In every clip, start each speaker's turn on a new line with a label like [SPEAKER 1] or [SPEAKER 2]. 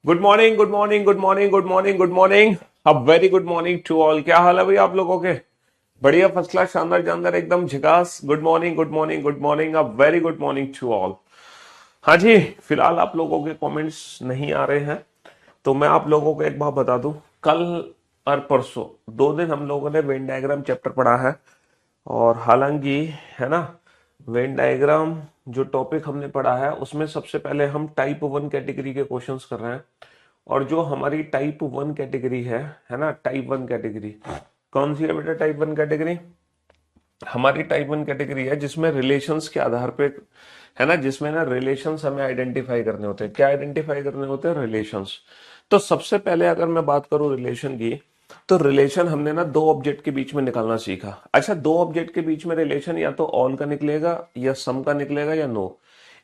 [SPEAKER 1] Good morning, good morning, good morning, good morning, good morning. A very good morning to all. क्या हाल है भाई आप लोगों के? बढ़िया, फर्स्ट क्लास, शानदार जानदार, एकदम झकास। Good morning, good morning, good morning, a very good morning to all. हाँ जी। फिलहाल आप लोगों के कमेंट्स नहीं आ रहे हैं, तो मैं आप लोगों को एक बात बता दूं। कल और परसों 2 दिन हम लोगों ने वेन डायग्राम चैप्टर पढ़ा है। और हालांकि, है ना, वेन डायग्राम जो टॉपिक हमने पढ़ा है उसमें सबसे पहले हम टाइप 1 कैटेगरी के क्वेश्चंस कर रहे हैं। और जो हमारी टाइप 1 कैटेगरी है ना, टाइप 1 कैटेगरी कौन सी है बेटा? टाइप 1 कैटेगरी हमारी टाइप 1 कैटेगरी है जिसमें रिलेशंस के आधार पे, है ना, जिसमें ना रिलेशंस हमें आइडेंटिफाई करने होते हैं। क्या आइडेंटिफाई करने होते हैं? रिलेशंस। तो सबसे पहले अगर मैं बात करूं रिलेशन की, तो रिलेशन हमने ना दो ऑब्जेक्ट के बीच में निकालना सीखा। अच्छा, दो ऑब्जेक्ट के बीच में रिलेशन या तो ऑल का निकलेगा या सम का निकलेगा या नो।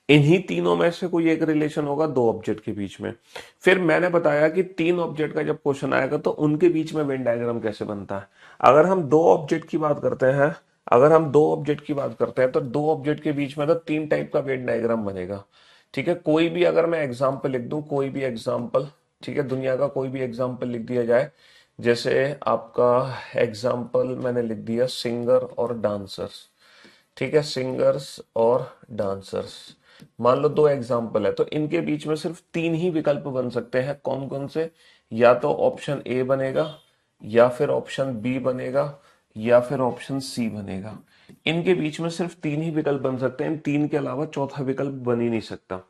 [SPEAKER 1] इन्हीं तीनों में से कोई एक रिलेशन होगा दो ऑब्जेक्ट के बीच में। फिर मैंने बताया कि तीन ऑब्जेक्ट का जब क्वेश्चन आएगा तो उनके बीच में वेन डायग्राम कैसे बनता है। अगर हम दो ऑब्जेक्ट की बात करते हैं अगर हम दो ऑब्जेक्ट की बात करते हैं तो दो ऑब्जेक्ट के बीच में तो तीन टाइप का वेन डायग्राम बनेगा। ठीक है, कोई भी अगर मैं एग्जाम्पल लिख दूं, कोई भी एग्जाम्पल, ठीक है, दुनिया का कोई भी एग्जाम्पल लिख दिया जाए। जैसे आपका एग्जाम्पल मैंने लिख दिया सिंगर और डांसर्स। ठीक है, सिंगर्स और डांसर्स। मान लो दो एग्जाम्पल है, तो इनके बीच में सिर्फ तीन ही विकल्प बन सकते हैं। कौन कौन से? या तो ऑप्शन ए बनेगा, या फिर ऑप्शन बी बनेगा, या फिर ऑप्शन सी बनेगा। इनके बीच में सिर्फ तीन ही विकल्प बन सकते हैं। इन तीन के अलावा चौथा विकल्प बन ही नहीं सकता।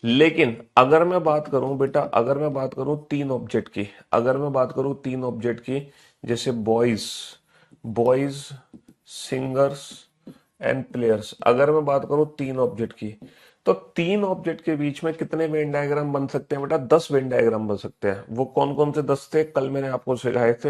[SPEAKER 1] लेकिन अगर मैं बात करूं बेटा, अगर मैं बात करूं तीन ऑब्जेक्ट की, अगर मैं बात करूं तीन ऑब्जेक्ट की, जैसे boys, boys, singers and players, अगर मैं बात करूं तीन ऑब्जेक्ट की, तो तीन ऑब्जेक्ट के बीच में कितने वेन डायग्राम बन सकते हैं बेटा? 10 वेन डायग्राम बन सकते हैं। वो कौन कौन से 10 थे? कल मैंने आपको सिखाए थे,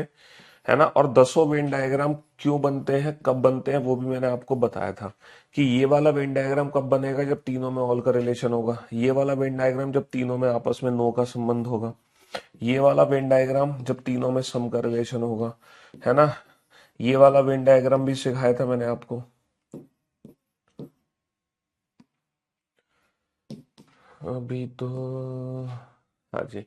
[SPEAKER 1] है ना। और दसों वेन डायग्राम क्यों बनते हैं, कब बनते हैं, वो भी मैंने आपको बताया था कि ये वाला वेन डायग्राम कब बनेगा? जब तीनों में ऑल का रिलेशन होगा। ये वाला वेन डायग्राम जब तीनों में आपस में नो का संबंध होगा। ये वाला वेन डायग्राम जब तीनों में सम का रिलेशन होगा, है ना। ये वाला वेन डायग्राम भी सिखाया था मैंने आपको। अभी तो, हाँ जी।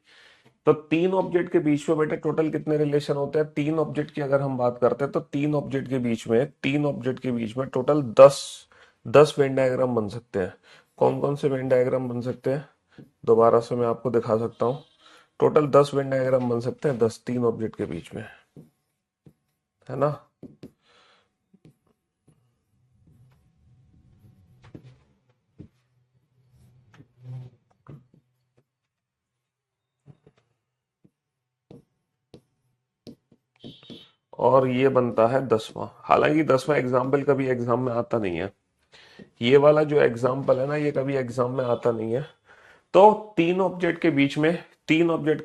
[SPEAKER 1] तो तीन ऑब्जेक्ट के बीच में बेटा टोटल कितने रिलेशन होते हैं? तीन ऑब्जेक्ट की अगर हम बात करते हैं तो तीन ऑब्जेक्ट के बीच में टोटल 10 वेन डायग्राम बन सकते हैं। कौन कौन से वेन डायग्राम बन सकते हैं? दोबारा से मैं आपको दिखा सकता हूँ। टोटल 10 वेन डायग्राम बन सकते हैं, 10 तीन ऑब्जेक्ट के बीच में, है ना। और ये बनता है 10वां। हालांकि 10वां एग्जाम्पल कभी एग्जाम में आता नहीं है। ये वाला जो एग्जाम्पल है ना, ये कभी एग्जाम में आता नहीं है। तो तीन ऑब्जेक्ट के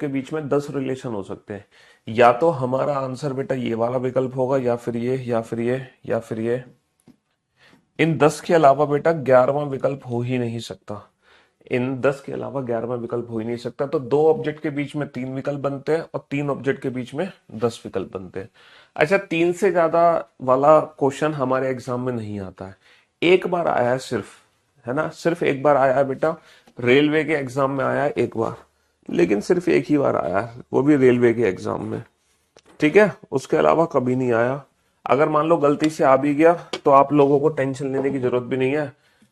[SPEAKER 1] बीच में 10 रिलेशन हो सकते हैं। या तो हमारा आंसर बेटा ये वाला विकल्प होगा, या फिर ये, या फिर ये, या फिर ये। इन 10 के अलावा बेटा 11वां विकल्प हो ही नहीं सकता। इन 10 के अलावा 11वां विकल्प हो ही नहीं सकता। तो दो ऑब्जेक्ट के बीच में तीन विकल्प बनते हैं और तीन ऑब्जेक्ट के बीच में 10 विकल्प बनते हैं। अच्छा, तीन से ज्यादा वाला क्वेश्चन हमारे एग्जाम में नहीं आता है। एक बार आया है सिर्फ, है ना, सिर्फ एक बार आया है बेटा। रेलवे के एग्जाम में आया है एक बार, लेकिन सिर्फ एक ही बार आया है, वो भी रेलवे के एग्जाम में। ठीक है, उसके अलावा कभी नहीं आया। अगर मान लो गलती से आ भी गया तो आप लोगों को टेंशन लेने की जरूरत भी नहीं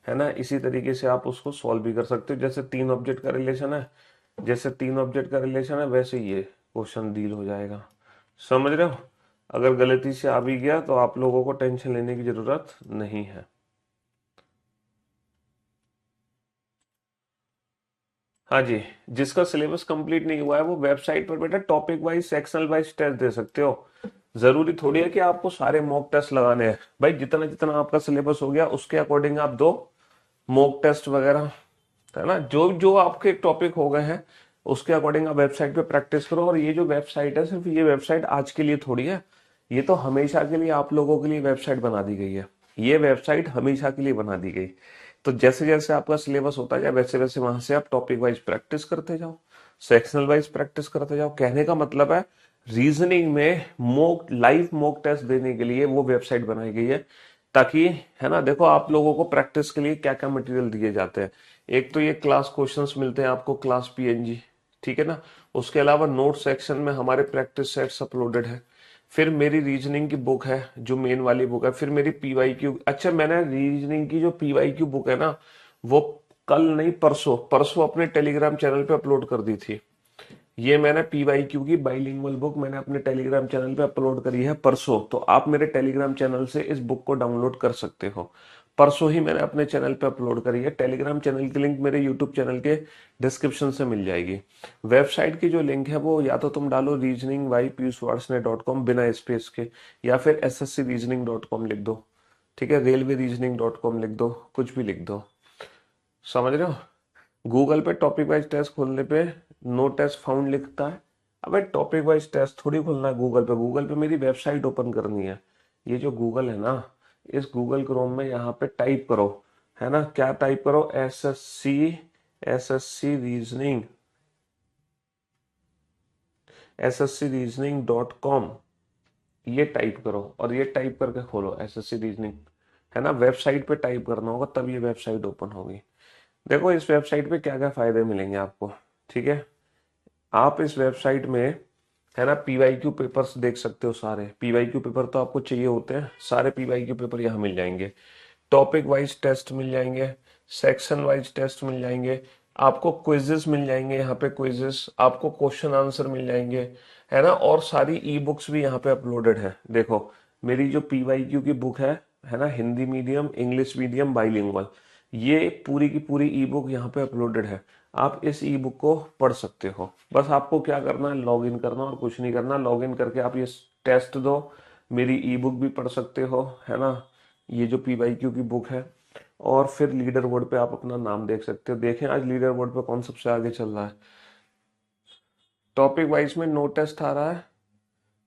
[SPEAKER 1] है ना। इसी तरीके से आप उसको सॉल्व भी कर सकते हो। जैसे तीन ऑब्जेक्ट का रिलेशन है, जैसे तीन ऑब्जेक्ट का रिलेशन है, वैसे ये क्वेश्चन डील हो जाएगा। समझ रहे हो? अगर गलती से आ भी गया तो आप लोगों को टेंशन लेने की जरूरत नहीं है। हाँ जी। जिसका सिलेबस कंप्लीट नहीं हुआ है वो वेबसाइट पर बेटा topic wise, sectional wise test दे सकते हो। जरूरी थोड़ी है कि आपको सारे मॉक टेस्ट लगाने हैं। भाई जितना जितना आपका सिलेबस हो गया उसके अकॉर्डिंग आप दो मॉक टेस्ट वगैरह, है ना। जो जो आपके टॉपिक हो गए हैं उसके अकॉर्डिंग आप वेबसाइट पे प्रैक्टिस करो। और ये जो वेबसाइट है, सिर्फ ये वेबसाइट आज के लिए थोड़ी है, ये तो हमेशा के लिए आप लोगों के लिए वेबसाइट बना दी गई है। ये वेबसाइट हमेशा के लिए बना दी गई। तो जैसे जैसे आपका सिलेबस होता जाए वैसे वैसे वहां से आप टॉपिक वाइज प्रैक्टिस करते जाओ, सेक्शनल वाइज प्रैक्टिस करते जाओ। कहने का मतलब है, रीजनिंग में मॉक, लाइव मॉक टेस्ट देने के लिए वो वेबसाइट बनाई गई है, ताकि, है ना, देखो आप लोगों को प्रैक्टिस के लिए क्या क्या मटेरियल दिए जाते हैं। एक तो ये क्लास क्वेश्चंस मिलते हैं आपको, क्लास पीएनजी, ठीक है ना। उसके अलावा नोट सेक्शन में हमारे प्रैक्टिस सेट्स अपलोडेड है। फिर मेरी रीजनिंग की बुक है जो मेन वाली बुक है। फिर मेरी पीवाईक्यू, अच्छा मैंने रीजनिंग की जो पीवाईक्यू बुक है ना, वो कल नहीं परसों परसों अपने टेलीग्राम चैनल पे अपलोड कर दी थी। ये मैंने पीवाईक्यू की बाइलिंगुअल बुक मैंने अपने टेलीग्राम चैनल पे अपलोड करी है परसों। तो आप मेरे टेलीग्राम चैनल से इस बुक को डाउनलोड कर सकते हो। परसों ही मैंने अपने चैनल पे अपलोड करी है। टेलीग्राम चैनल की लिंक मेरे यूट्यूब चैनल के डिस्क्रिप्शन से मिल जाएगी। वेबसाइट की जो लिंक है वो या तो तुम डालो रीजनिंग वाई पीयूष वार्सने .com बिना स्पेस के, या फिर sscreasoning.com लिख दो। ठीक है, railwayreasoning.com लिख दो, कुछ भी लिख दो। समझ रहे हो। गूगल पे टॉपिक वाइज टेस्ट खोलने पे नो टेस्ट फाउंड लिखता है। अबे टॉपिक वाइज टेस्ट थोड़ी खोलना है गूगल पे। गूगल पे मेरी वेबसाइट ओपन करनी है। ये जो गूगल है ना, इस गूगल क्रोम में यहाँ पे टाइप करो, है ना, क्या टाइप करो, S S C reasoning, sscreasoning.com, ये टाइप करो और ये टाइप करके खोलो एसएससी रीजनिंग, है ना। वेबसाइट पे टाइप करना होगा तब ये वेबसाइट ओपन होगी। देखो इस वेबसाइट पे क्या क्या फायदे मिलेंगे आपको। ठीक है, आप इस वेबसाइट में, है ना, पीवाईक्यू पेपर्स देख सकते हो। सारे पीवाईक्यू पेपर तो आपको चाहिए होते हैं, सारे पीवाईक्यू पेपर यहाँ मिल जाएंगे। टॉपिक वाइज टेस्ट मिल जाएंगे, सेक्शन वाइज टेस्ट मिल जाएंगे, आपको क्विजेस मिल जाएंगे, यहाँ पे क्विजेस, आपको क्वेश्चन आंसर मिल जाएंगे, है ना। और सारी ई बुक्स भी यहाँ पे अपलोडेड है। देखो मेरी जो पीवाईक्यू की बुक है ना, Hindi medium English medium bilingual, ये पूरी की पूरी ई बुक यहाँ पे अपलोडेड है। आप इस ई बुक को पढ़ सकते हो। बस आपको क्या करना है, लॉग इन करना और कुछ नहीं करना। लॉग इन करके आप ये टेस्ट दो, मेरी ई बुक भी पढ़ सकते हो, है ना, ये जो पीवाईक्यू की बुक है। और फिर लीडर बोर्ड पे आप अपना नाम देख सकते हो। देखें आज लीडर बोर्ड पे कौन सबसे आगे चल रहा है। टॉपिक वाइज में नो टेस्ट आ रहा है।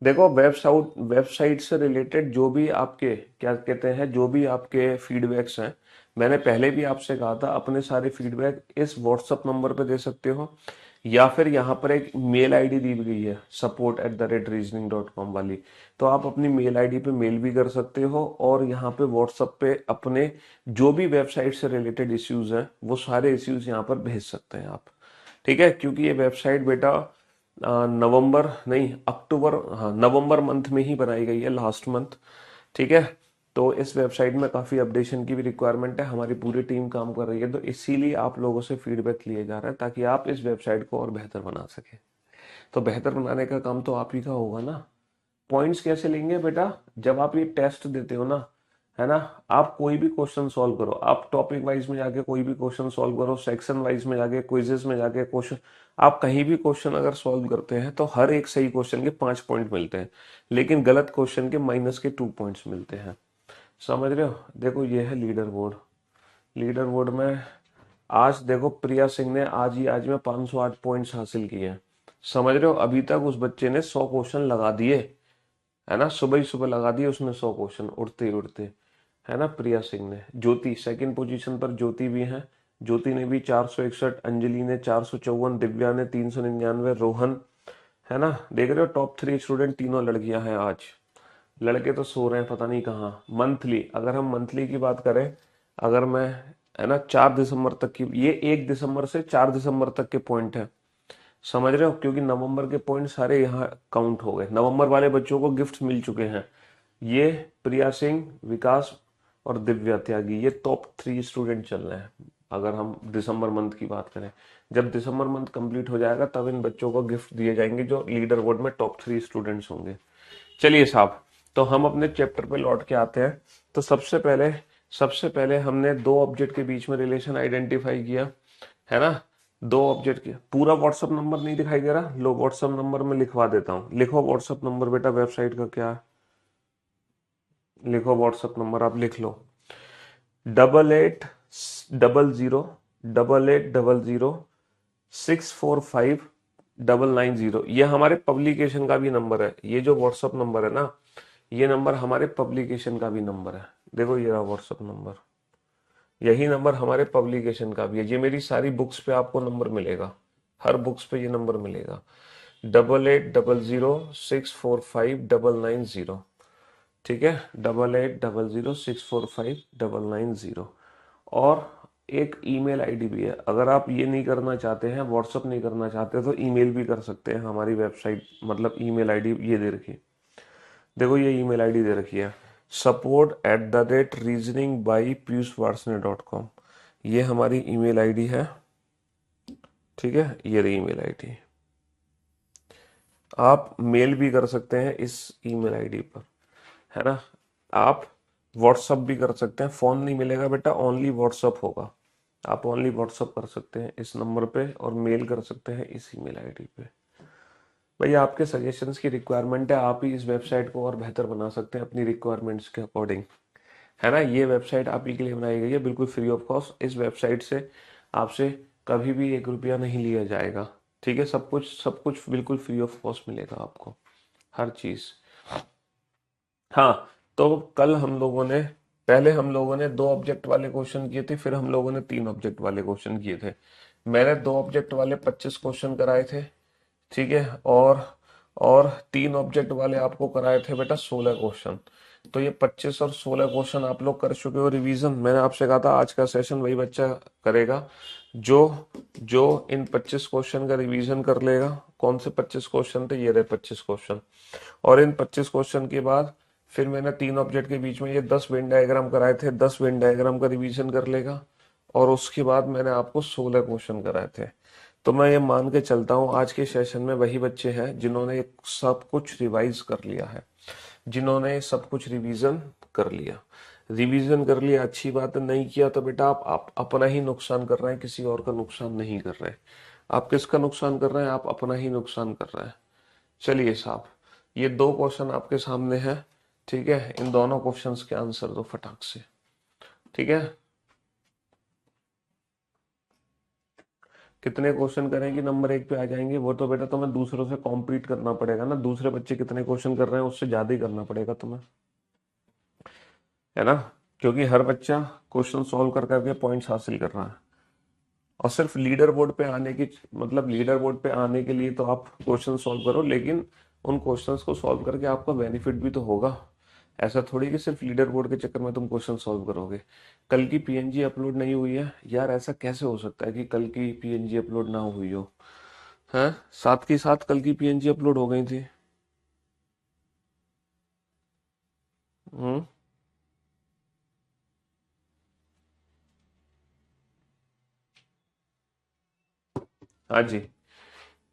[SPEAKER 1] देखो वेबसाइट से रिलेटेड जो भी आपके क्या कहते हैं, जो भी आपके फीडबैक्स हैं, मैंने पहले भी आपसे कहा था अपने सारे फीडबैक इस व्हाट्सएप नंबर पे दे सकते हो, या फिर यहाँ पर एक मेल आईडी दी गई है support@reasoning.com वाली। तो आप अपनी मेल आईडी पे मेल भी कर सकते हो और यहाँ पे व्हाट्सएप पे अपने जो भी वेबसाइट से रिलेटेड इश्यूज हैं वो सारे इश्यूज यहाँ पर भेज सकते हैं आप। ठीक है, क्योंकि ये वेबसाइट बेटा नवंबर नहीं अक्टूबर, हाँ नवंबर मंथ में ही बनाई गई है, लास्ट मंथ। ठीक है, तो इस वेबसाइट में काफ़ी अपडेशन की भी रिक्वायरमेंट है। हमारी पूरी टीम काम कर रही है, तो इसीलिए आप लोगों से फीडबैक लिए जा रहे हैं ताकि आप इस वेबसाइट को और बेहतर बना सके। तो बेहतर बनाने का काम तो आप ही का होगा ना। पॉइंट्स कैसे लेंगे बेटा, जब आप ये टेस्ट देते हो ना, है ना, आप कोई भी क्वेश्चन सॉल्व करो, आप टॉपिक वाइज में जाके कोई भी क्वेश्चन सॉल्व करो, सेक्शन वाइज में जाके क्विजेस में जाके क्वेश्चन, आप कहीं भी क्वेश्चन अगर सॉल्व करते हैं तो हर एक सही क्वेश्चन के 5 पॉइंट मिलते हैं, लेकिन गलत क्वेश्चन के माइनस के 2 पॉइंट्स मिलते हैं। समझ रहे हो। देखो ये है लीडर बोर्ड। लीडर बोर्ड में आज देखो प्रिया सिंह ने आज में 508 पॉइंट्स हासिल किए हैं। समझ रहे हो, अभी तक उस बच्चे ने 100 क्वेश्चन लगा दिए, है ना, सुबह ही सुबह लगा दिए उसने 100 क्वेश्चन उड़ते ही उड़ते, है ना। प्रिया सिंह ने, ज्योति सेकंड पोजीशन पर ज्योति भी है, ज्योति ने भी 461, अंजलि ने 454, दिव्या ने 399, रोहन, है ना। देख रहे हो टॉप 3 स्टूडेंट तीनों लड़कियां हैं आज। लड़के तो सो रहे हैं पता नहीं कहाँ। मंथली, अगर हम मंथली की बात करें, अगर मैं, है ना, 4 दिसंबर तक की, ये 1 दिसंबर से 4 दिसंबर तक के पॉइंट है। समझ रहे हो, क्योंकि नवंबर के पॉइंट सारे यहाँ काउंट हो गए, नवंबर वाले बच्चों को गिफ्ट मिल चुके हैं। ये प्रिया सिंह, विकास और दिव्या त्यागी, ये टॉप 3 स्टूडेंट चल रहे हैं। अगर हम दिसंबर मंथ की बात करें, जब दिसंबर मंथ कंप्लीट हो जाएगा तब इन बच्चों को गिफ्ट दिए जाएंगे जो लीडर बोर्ड में टॉप 3 स्टूडेंट्स होंगे। चलिए साहब, तो हम अपने चैप्टर पे लौट के आते हैं। तो सबसे पहले हमने दो ऑब्जेक्ट के बीच में रिलेशन आइडेंटिफाई किया, है ना। दो ऑब्जेक्ट के, पूरा व्हाट्सएप नंबर नहीं दिखाई दे रहा, लो व्हाट्सएप नंबर में लिखवा देता हूँ। लिखो व्हाट्सएप नंबर बेटा, वेबसाइट का क्या है, लिखो व्हाट्सएप नंबर, आप लिख लो 8800 ये हमारे पब्लिकेशन का भी नंबर है। ये जो व्हाट्सएप नंबर है ना, ये नंबर हमारे पब्लिकेशन का भी नंबर है। देखो ये रहा व्हाट्सएप नंबर, यही नंबर हमारे पब्लिकेशन का भी है। ये मेरी सारी बुक्स पे आपको नंबर मिलेगा, हर बुक्स पे ये नंबर मिलेगा, 8800645990। ठीक है, 8800645990। और एक ईमेल आईडी भी है। अगर आप ये नहीं करना चाहते हैं, व्हाट्सअप नहीं करना चाहते, तो ईमेल भी कर सकते हैं। हमारी वेबसाइट मतलब ईमेल आईडी ये दे रखी है, देखो ये ईमेल आईडी दे रखी है, support@reasoningbypiyushvarsne.com। ये हमारी ईमेल आईडी है, ठीक है, ये रही ईमेल आईडी। आप मेल भी कर सकते हैं इस ईमेल आईडी पर, है ना। आप व्हाट्सअप भी कर सकते हैं, फोन नहीं मिलेगा बेटा, ओनली व्हाट्सअप होगा। आप ओनली व्हाट्सअप कर सकते हैं इस नंबर पे, और मेल कर सकते हैं इस ईमेल आईडी पे। भैया आपके सजेशंस की रिक्वायरमेंट है, आप ही इस वेबसाइट को और बेहतर बना सकते हैं अपनी रिक्वायरमेंट्स के अकॉर्डिंग, है ना। ये वेबसाइट आप ही के लिए बनाई गई है, बिल्कुल फ्री ऑफ कॉस्ट। इस वेबसाइट से आपसे कभी भी 1 रुपया नहीं लिया जाएगा, ठीक है। सब कुछ बिल्कुल फ्री ऑफ कॉस्ट मिलेगा आपको, हर चीज। हाँ, तो कल हम लोगों ने, पहले हम लोगों ने 2 ऑब्जेक्ट वाले क्वेश्चन किए थे, फिर हम लोगों ने 3 ऑब्जेक्ट वाले क्वेश्चन किए थे। मैंने 2 ऑब्जेक्ट वाले 25 क्वेश्चन कराए थे, ठीक है। और 3 ऑब्जेक्ट वाले आपको कराए थे बेटा 16 क्वेश्चन। तो ये 25 और 16 क्वेश्चन आप लोग कर चुके हो रिवीजन। मैंने आपसे कहा था आज का सेशन वही बच्चा करेगा जो जो इन 25 क्वेश्चन का रिवीजन कर लेगा। कौन से 25 क्वेश्चन थे, ये रहे 25 क्वेश्चन। और इन 25 क्वेश्चन के बाद फिर मैंने 3 ऑब्जेक्ट के बीच में ये 10 वेन डायग्राम कराए थे, 10 वेन डायग्राम का रिवीजन कर लेगा। और उसके बाद मैंने आपको 16 क्वेश्चन कराए थे। तो मैं ये मान के चलता हूँ आज के सेशन में वही बच्चे हैं जिन्होंने सब कुछ रिवाइज कर लिया है, जिन्होंने सब कुछ रिवीजन कर लिया। रिवीजन कर लिया अच्छी बात है, नहीं किया तो बेटा आप अपना ही नुकसान कर रहे हैं, किसी और का नुकसान नहीं कर रहे। आप किसका नुकसान कर रहे हैं, आप अपना ही नुकसान कर रहे हैं। चलिए साहब, ये 2 क्वेश्चन आपके सामने है, ठीक है। इन दोनों क्वेश्चंस के आंसर दो फटाक से, ठीक है। कितने क्वेश्चन करेंगे नंबर 1 पे आ जाएंगे, वो तो बेटा तुम्हें दूसरों से कॉम्पीट करना पड़ेगा ना। दूसरे बच्चे कितने क्वेश्चन कर रहे हैं उससे ज्यादा ही करना पड़ेगा तुम्हें, है ना। क्योंकि हर बच्चा क्वेश्चन सॉल्व कर करके पॉइंट्स हासिल कर रहा है। और सिर्फ लीडर बोर्ड पे आने की, मतलब लीडर बोर्ड पे आने के लिए तो आप क्वेश्चन सॉल्व करो, लेकिन उन क्वेश्चंस को सॉल्व करके आपका बेनिफिट भी तो होगा। ऐसा थोड़ी कि सिर्फ लीडर बोर्ड के चक्कर में तुम क्वेश्चन सॉल्व करोगे। कल की पीएनजी अपलोड नहीं हुई है यार, ऐसा कैसे हो सकता है कि कल की पीएनजी अपलोड ना हुई हो, हैं। साथ के साथ कल की पीएनजी अपलोड हो गई थी। हम्म। हाँ जी,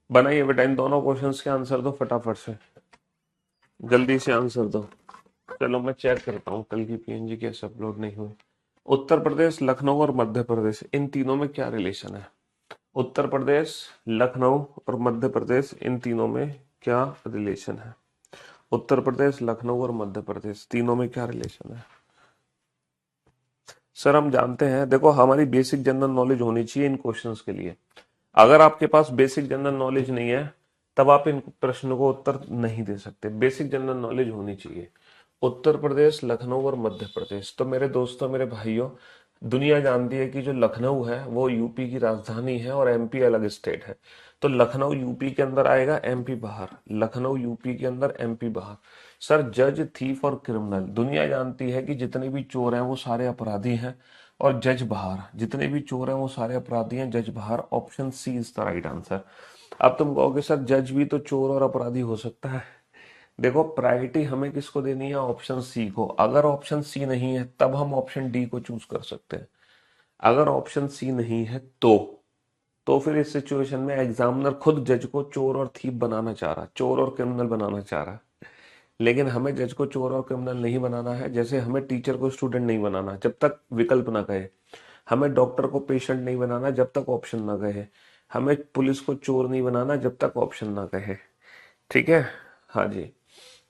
[SPEAKER 1] बनाइए बेटा, इन दोनों क्वेश्चंस के आंसर दो फटाफट से, जल्दी से आंसर दो। चलो मैं चेक करता हूँ कल की पीएनजी कैसे अपलोड नहीं हुई। उत्तर प्रदेश, लखनऊ और मध्य प्रदेश, इन तीनों में क्या रिलेशन है। उत्तर प्रदेश, लखनऊ और मध्य प्रदेश, इन तीनों में क्या रिलेशन है। उत्तर प्रदेश, लखनऊ और मध्य प्रदेश, तीनों में क्या रिलेशन है। सर हम जानते हैं, देखो हमारी बेसिक जनरल नॉलेज होनी चाहिए इन क्वेश्चंस के लिए। अगर आपके पास बेसिक जनरल नॉलेज नहीं है तब आप इन प्रश्नों को उत्तर नहीं दे सकते। बेसिक जनरल नॉलेज होनी चाहिए। उत्तर प्रदेश, लखनऊ और मध्य प्रदेश, तो मेरे दोस्तों मेरे भाइयों, दुनिया जानती है कि जो लखनऊ है वो यूपी की राजधानी है और एमपी अलग स्टेट है। तो लखनऊ यूपी के अंदर आएगा, एमपी बाहर। लखनऊ यूपी के अंदर, एमपी बाहर। सर जज, थीफ और क्रिमिनल, दुनिया जानती है कि जितने भी चोर हैं वो सारे अपराधी हैं, और जज बाहर। जितने भी चोर हैं वो सारे अपराधी हैं, जज बाहर। Option C is the right answer. अब तुम कहोगे सर जज भी तो चोर और अपराधी हो सकता है। देखो प्रायोरिटी हमें किसको देनी है, ऑप्शन सी को। अगर ऑप्शन सी नहीं है तब हम ऑप्शन डी को चूज कर सकते हैं। अगर ऑप्शन सी नहीं है तो फिर इस सिचुएशन में एग्जामिनर खुद जज को चोर और थीप बनाना चाह रहा है, चोर और क्रिमिनल बनाना चाह रहा है। लेकिन हमें जज को चोर और क्रिमिनल नहीं बनाना है, जैसे हमें टीचर को स्टूडेंट नहीं बनाना जब तक विकल्प ना कहे। हमें डॉक्टर को पेशेंट नहीं बनाना जब तक ऑप्शन ना कहे। हमें पुलिस को चोर नहीं बनाना जब तक ऑप्शन ना कहे, ठीक है। हाँ जी।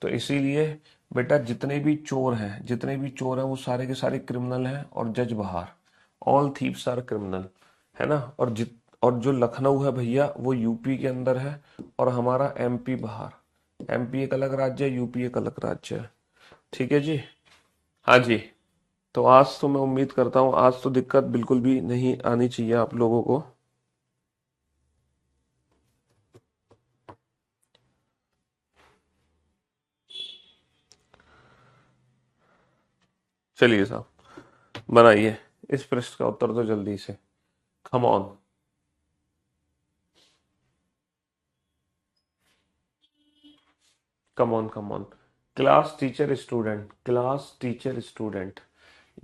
[SPEAKER 1] तो इसीलिए बेटा जितने भी चोर हैं वो सारे के सारे क्रिमिनल हैं, और जज बाहर। ऑल थीव्स आर क्रिमिनल, है ना। और जो लखनऊ है भैया वो यूपी के अंदर है, और हमारा एमपी बाहर। एमपी एक अलग राज्य है, यूपी एक अलग राज्य है, ठीक है जी। हाँ जी। तो आज तो मैं उम्मीद करता हूँ आज तो दिक्कत बिल्कुल भी नहीं आनी चाहिए आप लोगों को। चलिए साहब, बनाइए। इस प्रश्न का उत्तर दो जल्दी से, come on. Come on come on. Class teacher student, class teacher student.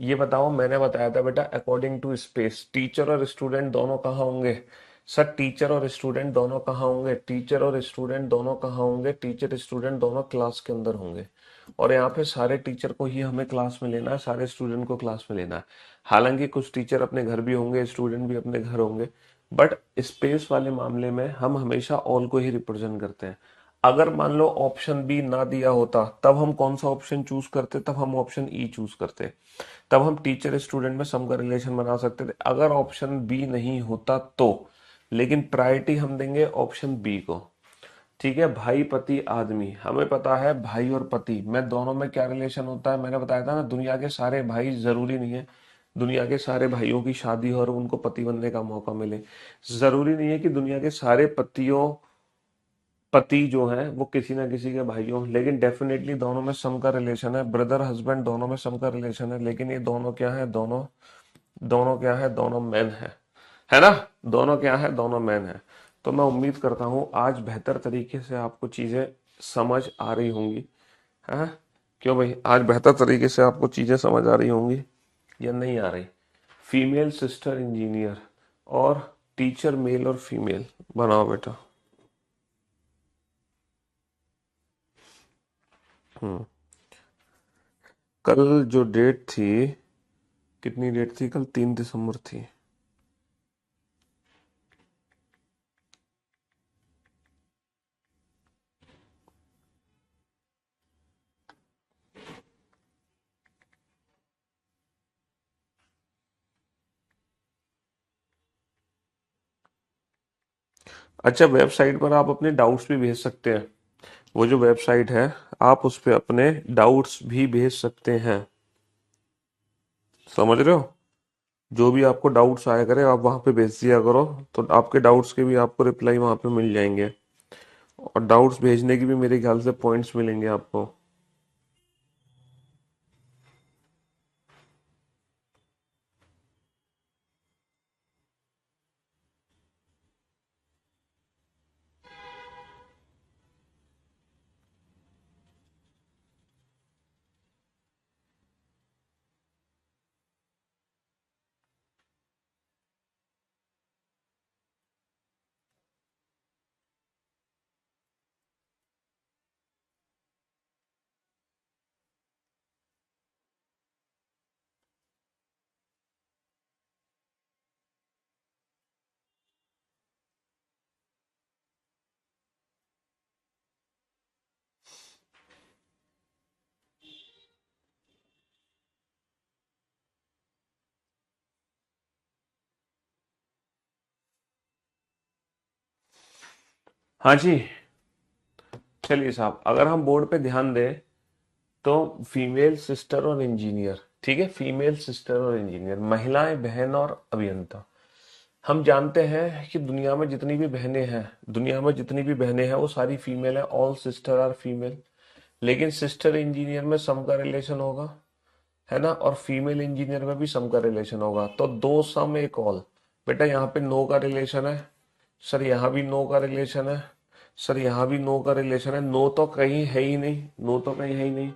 [SPEAKER 1] ये बताओ, मैंने बताया था बेटा अकॉर्डिंग टू स्पेस टीचर और स्टूडेंट दोनों कहाँ होंगे। सर टीचर और स्टूडेंट दोनों कहाँ होंगे, टीचर और स्टूडेंट दोनों कहाँ होंगे, टीचर स्टूडेंट दोनों क्लास के अंदर होंगे। और यहाँ पे सारे टीचर को ही हमें क्लास में लेना है, सारे स्टूडेंट को क्लास में लेना है। हालांकि कुछ टीचर अपने घर भी होंगे, स्टूडेंट भी अपने घर होंगे, बट स्पेस वाले मामले में हम हमेशा ऑल को ही रिप्रेजेंट करते हैं। अगर मान लो ऑप्शन बी ना दिया होता तब हम कौन सा ऑप्शन चूज करते, तब हम ऑप्शन ई चूज करते। तब हम टीचर स्टूडेंट में सम का रिलेशन बना सकते थे अगर ऑप्शन बी नहीं होता तो। लेकिन प्रायोरिटी हम देंगे ऑप्शन बी को। ठीक है, भाई पति आदमी, हमें पता है भाई और पति में दोनों में क्या रिलेशन होता है। मैंने बताया था ना, दुनिया के सारे भाई जरूरी नहीं है दुनिया के सारे भाइयों की शादी हो और उनको पति बनने का मौका मिले। जरूरी नहीं है कि दुनिया के सारे पति जो है वो किसी ना किसी के भाई हो, लेकिन डेफिनेटली दोनों में सम का रिलेशन है। ब्रदर हस्बैंड दोनों में सम का रिलेशन है, लेकिन ये दोनों क्या है, दोनों दोनों क्या है, दोनों मैन है ना। दोनों क्या है, दोनों मैन है। तो मैं उम्मीद करता हूं आज बेहतर तरीके से आपको चीजें समझ आ रही होंगी, है। क्यों भाई, आज बेहतर तरीके से आपको चीजें समझ आ रही होंगी या नहीं आ रही। फीमेल सिस्टर इंजीनियर और टीचर मेल और फीमेल बनाओ बेटा। हम्म। कल जो डेट थी, कितनी डेट थी कल, 3 दिसंबर थी। अच्छा, वेबसाइट पर आप अपने डाउट्स भी भेज सकते हैं। वो जो वेबसाइट है, आप उस पे अपने डाउट्स भी भेज सकते हैं। समझ रहे हो, जो भी आपको डाउट्स आया करे आप वहां पे भेज दिया करो, तो आपके डाउट्स के भी आपको रिप्लाई वहां पे मिल जाएंगे। और डाउट्स भेजने की भी मेरे ख्याल से पॉइंट्स मिलेंगे आपको। हाँ जी। चलिए साहब, अगर हम बोर्ड पे ध्यान दें तो फीमेल सिस्टर और इंजीनियर, ठीक है, फीमेल सिस्टर और इंजीनियर, महिलाएं बहन और अभियंता। हम जानते हैं कि दुनिया में जितनी भी बहनें हैं वो सारी फीमेल है, ऑल सिस्टर आर फीमेल। लेकिन सिस्टर इंजीनियर में सम का रिलेशन होगा, है ना, और फीमेल इंजीनियर में भी सम का रिलेशन होगा। तो दो सम एक ऑल। बेटा यहाँ पे नो का रिलेशन है, सर यहाँ भी नो का रिलेशन है, सर यहाँ भी नो का रिलेशन है। नो तो कहीं है ही नहीं, नो तो कहीं है ही नहीं।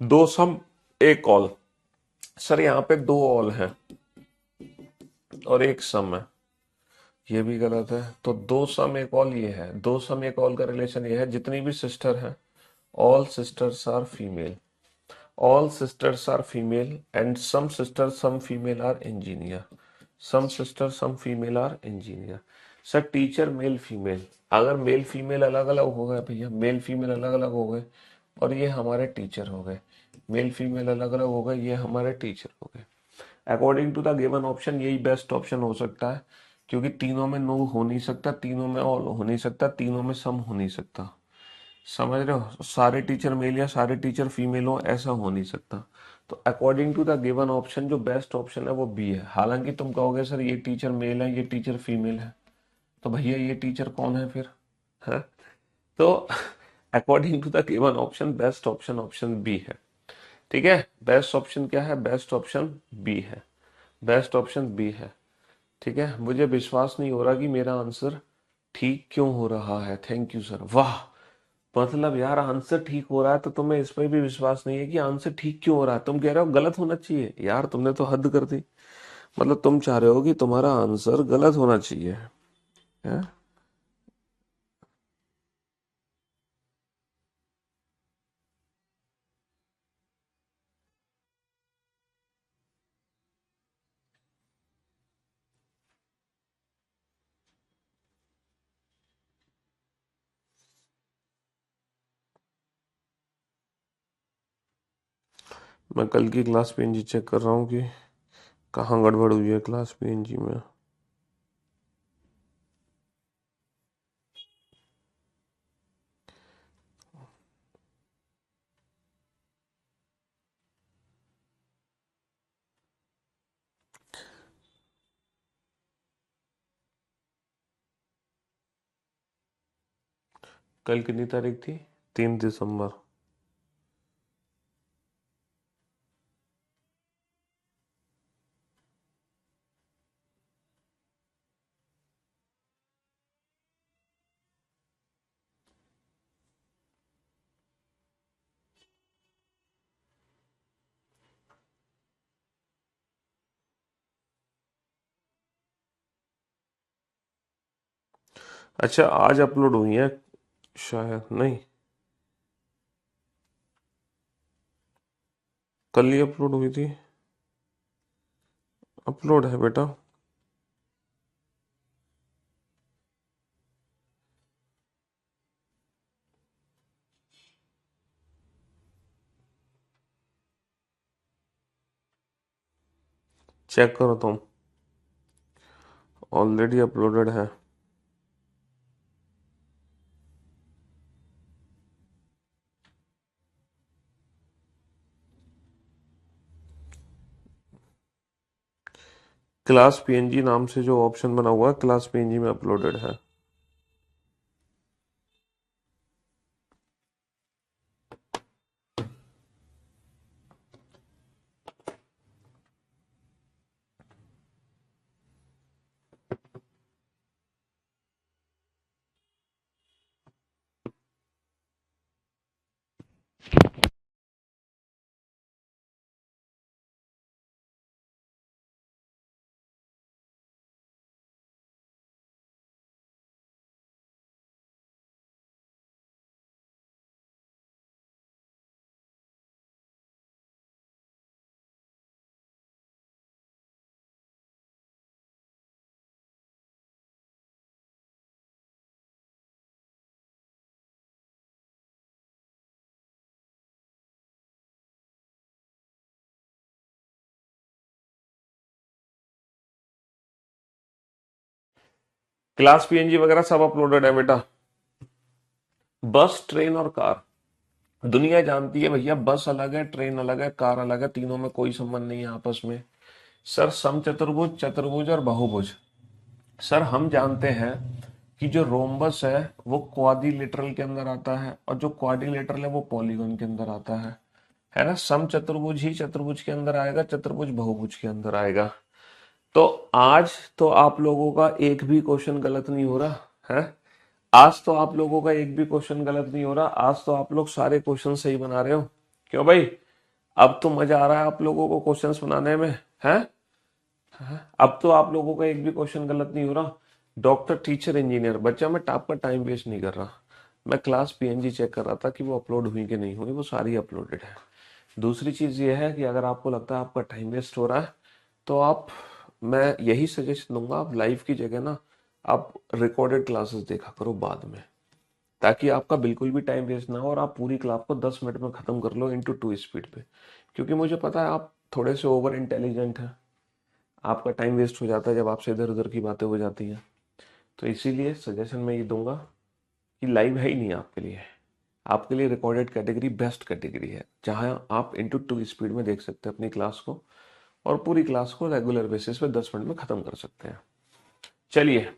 [SPEAKER 1] दो सम एक ऑल, सर यहाँ पे दो ऑल है और एक सम है, ये भी गलत है। तो दो सम एक ऑल ये है, दो सम एक ऑल का रिलेशन ये है, जितनी भी सिस्टर है, all sisters are female, all sisters are female and some sister some female are engineer, some sister some female are engineer. Sir teacher male female, अगर मेल फीमेल अलग अलग हो गए भैया, मेल फीमेल अलग अलग हो गए और ये हमारे टीचर हो गए, मेल फीमेल अलग अलग हो गए, ये हमारे टीचर हो गए। According to the given option यही बेस्ट ऑप्शन हो सकता है, क्योंकि तीनों में नो हो नहीं सकता, तीनों में ऑल हो नहीं सकता, तीनों में सम हो नहीं सकता। समझ रहे हो, सारे टीचर मेल या सारे टीचर फीमेल हो ऐसा हो नहीं सकता। तो according to the given option जो बेस्ट ऑप्शन है वो बी है। हालांकि तुम कहोगे सर ये टीचर मेल है, ये टीचर फीमेल है, तो भैया ये टीचर कौन है फिर, है। तो according to the given option best option option B है। ठीक है, बेस्ट ऑप्शन क्या है, बेस्ट ऑप्शन बी है। बेस्ट ऑप्शन बी है। ठीक है, मुझे विश्वास नहीं हो रहा कि मेरा आंसर ठीक क्यों हो रहा है। थैंक यू सर, वाह। मतलब यार आंसर ठीक हो रहा है तो तुम्हें इस पर भी विश्वास नहीं है कि आंसर ठीक क्यों हो रहा है। तुम कह रहे हो गलत होना चाहिए। यार तुमने तो हद कर दी। मतलब तुम चाह रहे हो कि तुम्हारा आंसर गलत होना चाहिए है? मैं कल की क्लास पीएनजी चेक कर रहा हूँ कि कहाँ गड़बड़ हुई है क्लास पीएनजी में। कल कितनी तारीख थी? 3 दिसंबर। अच्छा, आज अपलोड हुई है शायद, नहीं कल ही अपलोड हुई थी। अपलोड है बेटा। चेक करो तुम, ऑलरेडी अपलोडेड है। क्लास पीएनजी नाम से जो ऑप्शन बना हुआ है क्लास पीएनजी में अपलोडेड है। क्लास पीएनजी वगैरह सब अपलोडेड है बेटा। बस, ट्रेन और कार, दुनिया जानती है भैया, बस अलग है, ट्रेन अलग है, कार अलग है, तीनों में कोई संबंध नहीं है आपस में। सर समचतुर्भुज, चतुर्भुज और बहुभुज, सर हम जानते हैं कि जो रोम्बस है वो क्वाड्रिलेटरल के अंदर आता है और जो क्वाड्रिलेटरल है वो पॉलीगॉन के अंदर आता है ना। समचतुर्भुज ही चतुर्भुज के अंदर आएगा, चतुर्भुज बहुभुज के अंदर आएगा। तो आज तो आप लोगों का एक भी क्वेश्चन गलत नहीं हो रहा है। आज तो आप लोगों का एक भी क्वेश्चन गलत नहीं हो रहा। आज तो आप लोग सारे क्वेश्चन सही बना रहे हो। क्यों भाई? अब तो मजा आ रहा है आप लोगों को क्वेश्चंस बनाने में है। अब तो आप लोगों का एक भी क्वेश्चन गलत नहीं हो रहा। डॉक्टर, टीचर, इंजीनियर, बच्चा मैं आपका टाइम वेस्ट नहीं कर रहा। मैं क्लास पीएनजी चेक कर रहा था कि वो अपलोड हुई कि नहीं हुई। वो सारी अपलोडेड है। दूसरी चीज ये है कि अगर आपको लगता है आपका टाइम वेस्ट हो रहा है तो आप, मैं यही सजेशन दूंगा, आप लाइव की जगह ना आप रिकॉर्डेड क्लासेस देखा करो बाद में, ताकि आपका बिल्कुल भी टाइम वेस्ट ना हो और आप पूरी क्लास को 10 मिनट में खत्म कर लो इंटू 2 स्पीड पे। क्योंकि मुझे पता है आप थोड़े से ओवर इंटेलिजेंट हैं। आपका टाइम वेस्ट हो जाता है जब आपसे इधर उधर की बातें हो जाती हैं। तो इसीलिए सजेशन मैं ये दूंगा कि लाइव है ही नहीं आपके लिए। आपके लिए रिकॉर्डेड कैटेगरी बेस्ट कैटेगरी है, जहां आप इंटू 2 स्पीड में देख सकते हैं अपनी क्लास को और पूरी क्लास को रेगुलर बेसिस पे 10 मिनट में खत्म कर सकते हैं। चलिए,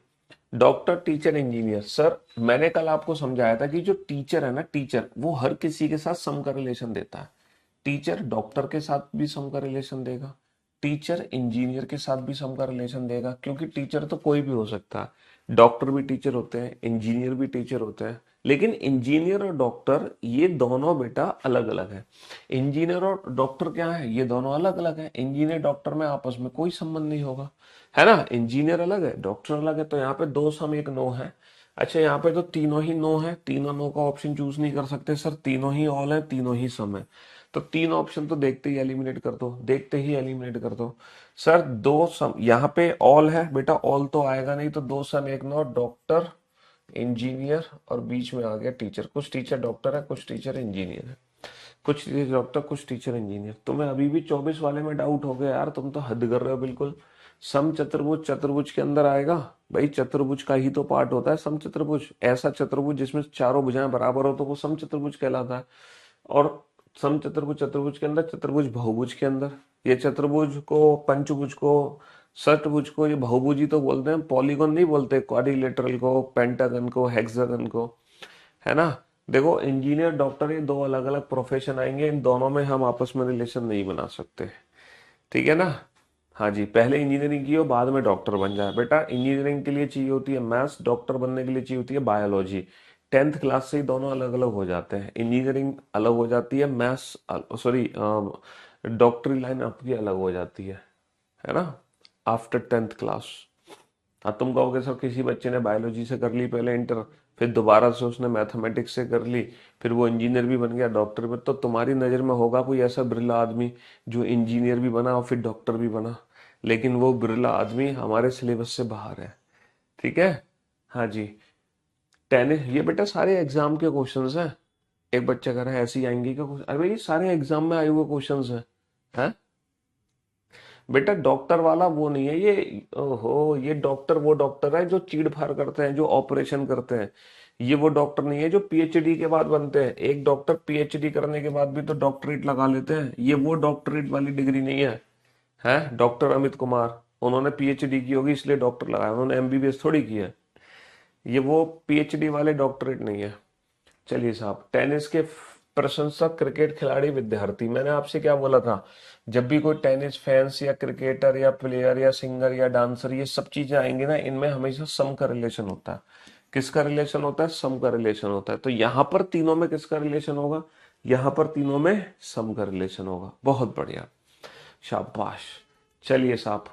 [SPEAKER 1] डॉक्टर, टीचर, इंजीनियर, सर मैंने कल आपको समझाया था कि जो टीचर है ना, टीचर वो हर किसी के साथ सम का रिलेशन देता है। टीचर डॉक्टर के साथ भी सम का रिलेशन देगा, टीचर इंजीनियर के साथ भी सम का रिलेशन देगा, क्योंकि टीचर तो कोई भी हो सकता है, डॉक्टर भी टीचर होते हैं, इंजीनियर भी टीचर होते हैं, लेकिन इंजीनियर और डॉक्टर ये दोनों बेटा अलग अलग है। इंजीनियर और डॉक्टर क्या है, ये दोनों अलग अलग है। इंजीनियर डॉक्टर में आपस में कोई संबंध नहीं होगा, है ना। इंजीनियर अलग है, डॉक्टर अलग है, तो यहाँ पे दो सम एक नो है। अच्छा, यहाँ पे तो तीनों ही नो है, तीनों नो का ऑप्शन चूज नहीं कर सकते सर, तीनों ही ऑल है, तीनों ही सम है। तो तीन ऑप्शन तो देखते ही एलिमिनेट कर दो, देखते ही एलिमिनेट कर दो। सर दो सम, यहाँ पे ऑल है बेटा, ऑल तो आएगा नहीं, तो दो सम एक नो, डॉक्टर इंजीनियर और बीच में आ गया टीचर। कुछ टीचर डॉक्टर है, कुछ टीचर इंजीनियर है, कुछ टीचर डॉक्टर, कुछ टीचर इंजीनियर। तुम्हें अभी भी 24 वाले में डाउट हो गया यार, तुम तो हद कर रहे हो बिल्कुल। सम चतुर्भुज चतुर्भुज के अंदर आएगा भाई, चतुर्भुज का ही तो पार्ट होता है सम चतुर्भुज। ऐसा चतुर्भुज जिसमें चारों भुजाएं बराबर हो तो वो सम चतुर्भुज कहलाता है। और सम चतुर्भुज चतुर्भुज के अंदर, चतुर्भुज बहुभुज के अंदर, ये चतुर्भुज को, पंचभुज को, षटभुज को ये बहुभुज ही तो बोलते हैं, पॉलीगॉन नहीं बोलते, क्वाड्रिलेटरल को, पेंटागन को, हेक्सागन को, है ना। देखो इंजीनियर डॉक्टर ये दो अलग अलग प्रोफेशन आएंगे, इन दोनों में हम आपस में रिलेशन नहीं बना सकते, ठीक है ना। हाँ जी, पहले इंजीनियरिंग की हो बाद में डॉक्टर बन जाए बेटा। इंजीनियरिंग के लिए चाहिए होती है मैथ्स, डॉक्टर बनने के लिए चाहिए होती है बायोलॉजी। 10th क्लास से ही दोनों अलग अलग हो जाते हैं, इंजीनियरिंग अलग हो जाती है, मैथ्स सॉरी डॉक्टरी लाइन आपकी अलग हो जाती है ना, आफ्टर 10th क्लास। हाँ, तुम कहोगे सर किसी बच्चे ने बायोलॉजी से कर ली पहले इंटर, फिर दोबारा से उसने मैथमेटिक्स से कर ली, फिर वो इंजीनियर भी बन गया, डॉक्टर भी, तो तुम्हारी नज़र में होगा कोई ऐसा बिरला आदमी जो इंजीनियर भी बना और फिर डॉक्टर भी बना, लेकिन वो बिरला आदमी हमारे सिलेबस से बाहर है, ठीक है। हाँ जी, टेनिस ये बेटा सारे एग्जाम के क्वेश्चंस हैं। एक बच्चा कह रहा है ऐसे ही आएंगे क्या क्वेश्चन, अरे ये सारे एग्जाम में आए हुए क्वेश्चंस हैं। बेटा डॉक्टर वाला वो नहीं है ये, ओहो, ये डॉक्टर वो डॉक्टर है जो चीड़ फाड़ करते हैं, जो ऑपरेशन करते हैं। ये वो डॉक्टर नहीं है जो पीएचडी के बाद बनते हैं। एक डॉक्टर पीएचडी करने के बाद भी तो डॉक्टरेट लगा लेते हैं, ये वो डॉक्टरेट वाली डिग्री नहीं है डॉक्टर अमित कुमार, उन्होंने पीएचडी की होगी इसलिए डॉक्टर लगाया, उन्होंने एमबीबीएस थोड़ी की है। ये वो पीएचडी वाले डॉक्टरेट नहीं है। चलिए साहब, टेनिस के प्रशंसक, क्रिकेट खिलाड़ी, विद्यार्थी, मैंने आपसे क्या बोला था, जब भी कोई टेनिस फैंस या क्रिकेटर या प्लेयर या सिंगर या डांसर ये सब चीजें आएंगी ना, इनमें हमेशा सम का रिलेशन होता है। किसका रिलेशन होता है, सम का रिलेशन होता है। तो यहां पर तीनों में किसका रिलेशन होगा, यहां पर तीनों में सम का रिलेशन होगा। बहुत बढ़िया, शाबाश। चलिए साहब,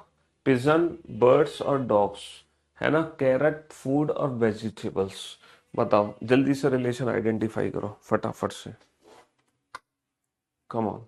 [SPEAKER 1] पिजन, बर्ड्स और डॉग्स, है ना, कैरेट, फूड और वेजिटेबल्स, बताओ जल्दी से रिलेशन आइडेंटिफाई करो फटाफट से, कम ऑन।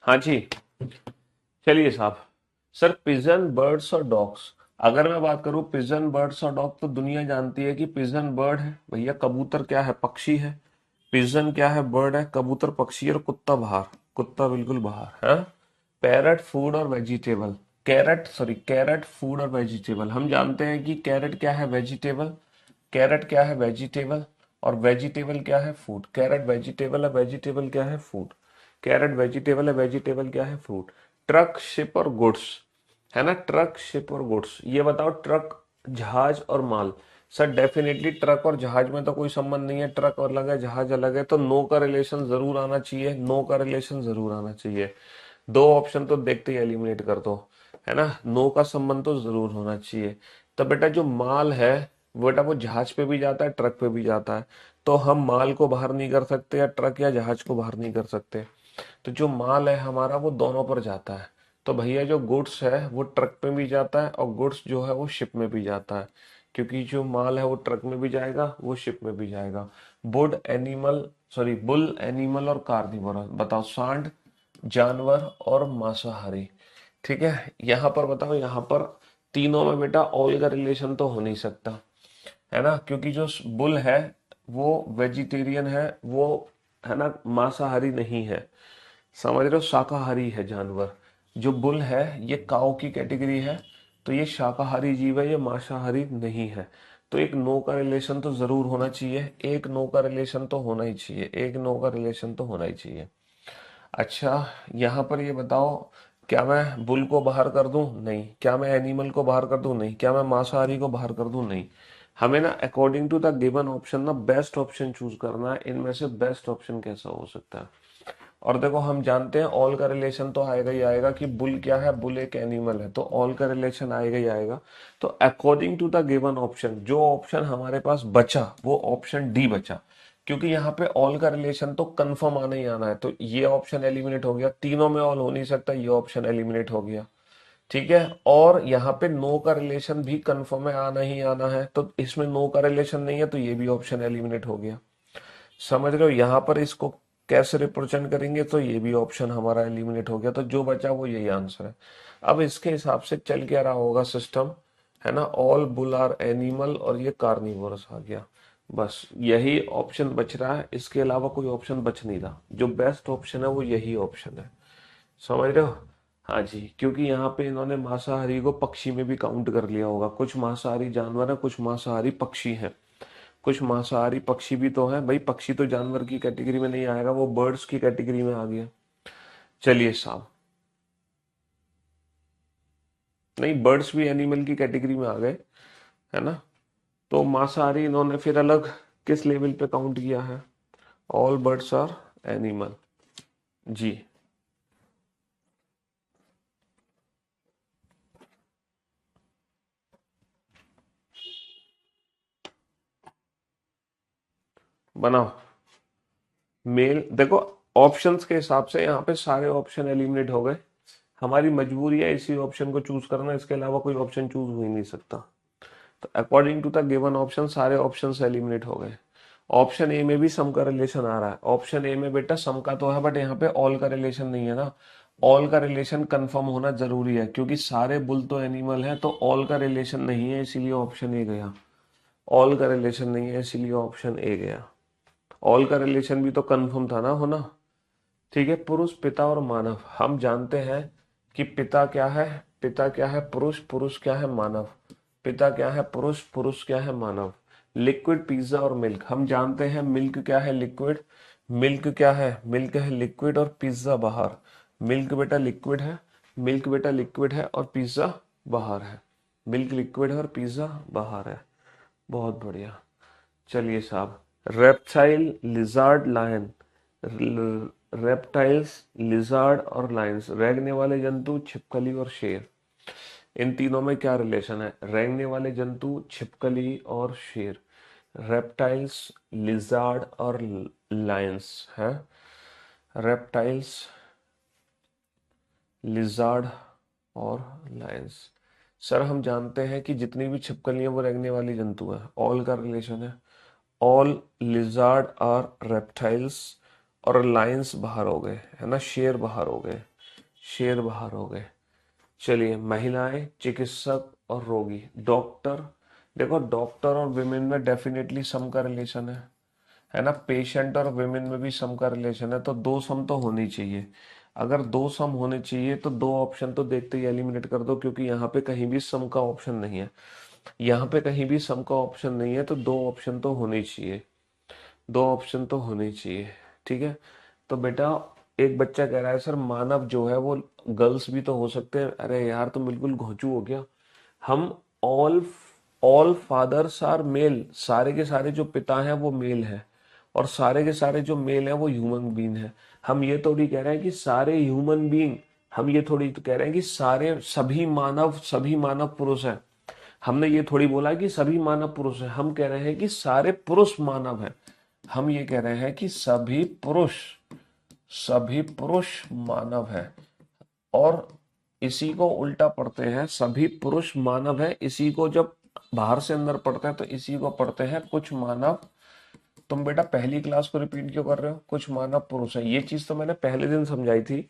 [SPEAKER 1] हाँ जी, चलिए साहब। सर पिजन, बर्ड्स और डॉग्स, अगर मैं बात करूं पिजन, बर्ड्स और डॉग, तो दुनिया जानती है कि पिजन बर्ड है भैया, कबूतर क्या है, पक्षी है। पिजन क्या है, बर्ड है, कबूतर पक्षी है, और कुत्ता बाहर, कुत्ता बिल्कुल बाहर है। पैरट, फूड और vegetable, carrot sorry carrot, food और वेजिटेबल, हम जानते हैं कि कैरेट क्या है, वेजिटेबल, कैरेट क्या है, वेजिटेबल, और वेजिटेबल क्या है, फूड। कैरेट वेजिटेबल है, वेजिटेबल क्या है, फूड। कैरेट वेजिटेबल है, वेजिटेबल क्या है, फूड। ट्रक, शिप और गुड्स, है ना, ट्रक, शिप और गुड्स, ये बताओ ट्रक, जहाज और माल। सर डेफिनेटली ट्रक और जहाज में तो कोई संबंध नहीं है, ट्रक अलग है, जहाज अलग है, तो नो का रिलेशन जरूर आना चाहिए, नो का रिलेशन जरूर आना चाहिए। दो ऑप्शन तो देखते ही एलिमिनेट कर दो, है ना। नो का संबंध तो जरूर होना चाहिए। तो बेटा जो माल है वो बेटा वो जहाज पे भी जाता है, ट्रक पे भी जाता है। तो हम माल को बाहर नहीं कर सकते या ट्रक या जहाज को बाहर नहीं कर सकते। तो जो माल है हमारा वो दोनों पर जाता है। तो भैया जो गुड्स है वो ट्रक में भी जाता है और गुड्स जो है वो शिप में भी जाता है, क्योंकि जो माल है वो ट्रक में भी जाएगा वो शिप में भी जाएगा। बुल एनिमल और कार्निवोरस, बताओ सांड जानवर और मांसाहारी। ठीक है, यहाँ पर बताओ, यहाँ पर तीनों में बेटा ऑल का रिलेशन तो हो नहीं सकता, है ना, क्योंकि जो बुल है वो वेजिटेरियन है, वो है ना मांसाहारी नहीं है, समझ रहे हो, शाकाहारी है जानवर। जो बुल है ये काऊ की कैटेगरी है, तो ये शाकाहारी जीव है, ये मांसाहारी नहीं है। तो एक नो का रिलेशन तो जरूर होना चाहिए, एक नो का रिलेशन तो होना ही चाहिए, एक नो का रिलेशन तो होना ही चाहिए। अच्छा, यहाँ पर ये बताओ, क्या मैं बुल को बाहर कर दूं? नहीं। क्या मैं एनिमल को बाहर कर दूं? नहीं। क्या मैं मांसाहारी को बाहर कर दूं? नहीं। हमें ना according to the given option ना बेस्ट ऑप्शन चूज करना है, इनमें से बेस्ट ऑप्शन कैसा हो सकता है। और देखो हम जानते हैं ऑल का रिलेशन तो आएगा ही आएगा, कि बुल क्या है, बुल एक एनिमल है, तो ऑल का रिलेशन आएगा ही आएगा। तो according to the given option जो ऑप्शन हमारे पास बचा वो ऑप्शन डी बचा, क्योंकि यहाँ पे ऑल का रिलेशन तो कंफर्म आना ही आना है। तो ये ऑप्शन एलिमिनेट हो गया, तीनों में ऑल हो नहीं सकता, ये ऑप्शन एलिमिनेट हो गया। ठीक है, और यहाँ पे नो का रिलेशन भी कंफर्म है, आना ही आना है, तो इसमें नो का रिलेशन नहीं है, तो ये भी ऑप्शन एलिमिनेट हो गया। समझ रहे हो, यहाँ पर इसको कैसे रिप्रेजेंट करेंगे, तो ये भी ऑप्शन हमारा एलिमिनेट हो गया, तो जो बचा वो यही आंसर है। अब इसके हिसाब से चल क्या रहा होगा सिस्टम, है ना, ऑल बुल आर एनिमल और ये कार्निवोरस आ गया। बस यही ऑप्शन बच रहा है, इसके अलावा कोई ऑप्शन बच नहीं रहा, जो बेस्ट ऑप्शन है वो यही ऑप्शन है। समझ रहे हो। हाँ जी, क्योंकि यहाँ पे इन्होंने मांसाहारी को पक्षी में भी काउंट कर लिया होगा, कुछ मांसाहारी जानवर है, कुछ मांसाहारी पक्षी है। कुछ मांसाहारी पक्षी भी तो है भाई, पक्षी तो जानवर की कैटेगरी में नहीं आएगा, वो बर्ड्स की कैटेगरी में आ गया। चलिए साहब, नहीं बर्ड्स भी एनिमल की कैटेगरी में आ गए, है ना। तो मांसाहारी इन्होंने फिर अलग किस लेवल पे काउंट किया है, ऑल बर्ड्स आर एनिमल। जी, बनाओ। मेल देखो, ऑप्शंस के हिसाब से यहाँ पे सारे ऑप्शन एलिमिनेट हो गए, हमारी मजबूरी है इसी ऑप्शन को चूज करना, इसके अलावा कोई ऑप्शन चूज हो ही नहीं सकता। तो according to the given option सारे ऑप्शन एलिमिनेट हो गए। ऑप्शन ए में भी सम का रिलेशन आ रहा है, ऑप्शन ए में बेटा सम का तो है, बट यहाँ पे ऑल का रिलेशन नहीं है ना। ऑल का रिलेशन कंफर्म होना जरूरी है, क्योंकि सारे बुल तो एनिमल है, तो ऑल का रिलेशन नहीं है, इसीलिए ऑप्शन ए गया। ऑल का रिलेशन नहीं है, इसीलिए ऑप्शन ए गया। ऑल का रिलेशन भी तो कंफर्म था ना होना। ठीक है, पुरुष पिता और मानव, हम जानते हैं कि पिता क्या है, पिता क्या है पुरुष, पुरुष क्या है मानव। पिता क्या है पुरुष, पुरुष क्या है मानव। लिक्विड पिज्जा और मिल्क, हम जानते हैं मिल्क क्या है, लिक्विड। मिल्क क्या है, मिल्क है लिक्विड और पिज्जा बाहर। मिल्क बेटा लिक्विड है, मिल्क बेटा लिक्विड है और पिज्जा बाहर है। मिल्क लिक्विड है और पिज्जा बाहर है। बहुत बढ़िया। चलिए साहब, reptile lizard lion, reptiles lizard और लायंस, रेंगने वाले जंतु छिपकली और शेर, इन तीनों में क्या रिलेशन है, रेंगने वाले जंतु छिपकली और शेर, रेप्टाइल्स लिजार्ड और लायंस है, रेप्टाइल्स लिजार्ड और लायंस। सर हम जानते हैं कि जितनी भी छिपकली है वो रेंगने वाली जंतु है, ऑल का रिलेशन है। ऑल लिजार्ड आर रेप्टाइल्स, और लायंस बाहर हो गए, है ना, शेर बाहर हो गए, शेर बाहर हो गए। चलिए, महिलाएं, चिकित्सक और रोगी, डॉक्टर। देखो डॉक्टर और विमेन में डेफिनेटली सम का रिलेशन है ना, पेशेंट और विमेन में भी सम का रिलेशन है, तो दो सम तो होनी चाहिए। अगर दो सम होने चाहिए तो दो ऑप्शन तो देखते ही एलिमिनेट कर दो, क्योंकि यहाँ पे कहीं भी सम का ऑप्शन नहीं है, यहाँ पे कहीं भी सम का ऑप्शन नहीं है, तो दो ऑप्शन तो होने चाहिए, दो ऑप्शन तो होने चाहिए। ठीक है, तो बेटा एक बच्चा कह रहा है सर मानव जो है वो गर्ल्स भी तो हो सकते हैं। अरे यार तुम बिल्कुल घोंचू हो गया। हम all all fathers are male, सारे के सारे जो पिता हैं वो मेल है, और सारे के सारे जो मेल हैं वो ह्यूमन बीइंग है। हम ये थोड़ी कह रहे हैं कि सारे ह्यूमन बीइंग हम ये थोड़ी तो कह रहे हैं कि सारे सभी मानव पुरुष हैं। हमने ये थोड़ी बोला कि सभी मानव पुरुष हैं, हम कह रहे हैं कि सारे पुरुष मानव हैं। हम ये कह रहे हैं कि सभी पुरुष मानव हैं। और इसी को उल्टा पढ़ते हैं, सभी पुरुष मानव हैं, इसी को जब बाहर से अंदर पढ़ते हैं तो इसी को पढ़ते हैं कुछ मानव। तुम बेटा पहली क्लास को रिपीट क्यों कर रहे हो? कुछ मानव पुरुष है, ये चीज तो मैंने पहले दिन समझाई थी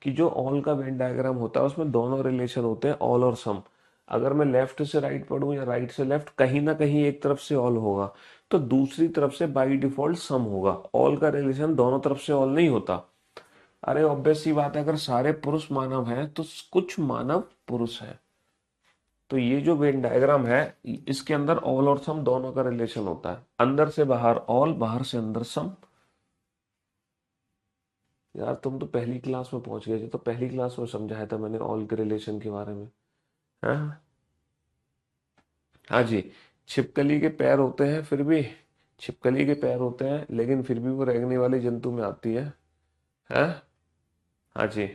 [SPEAKER 1] कि जो ऑल का वेन डायग्राम होता है उसमें दोनों रिलेशन होते हैं, ऑल और सम। अगर मैं लेफ्ट से राइट पढ़ूं या राइट से लेफ्ट, कहीं ना कहीं एक तरफ से ऑल होगा तो दूसरी तरफ से बाई डिफॉल्ट सम होगा। ऑल का रिलेशन दोनों तरफ से ऑल नहीं होता। अरे ऑब्वियस सी बात है, अगर सारे पुरुष मानव हैं तो कुछ मानव पुरुष हैं। तो ये जो वेन डायग्राम है इसके अंदर ऑल और सम दोनों का रिलेशन होता है, अंदर से बाहर ऑल, बाहर से अंदर सम। यार तुम तो पहली क्लास में पहुंच गए थे, तो पहली क्लास में समझाया था मैंने ऑल के रिलेशन के बारे में। हाँ हाँ जी। छिपकली के पैर होते हैं फिर भी, छिपकली के पैर होते हैं लेकिन फिर भी वो रेंगने वाले जंतु में आती है। हाँ हाँ जी।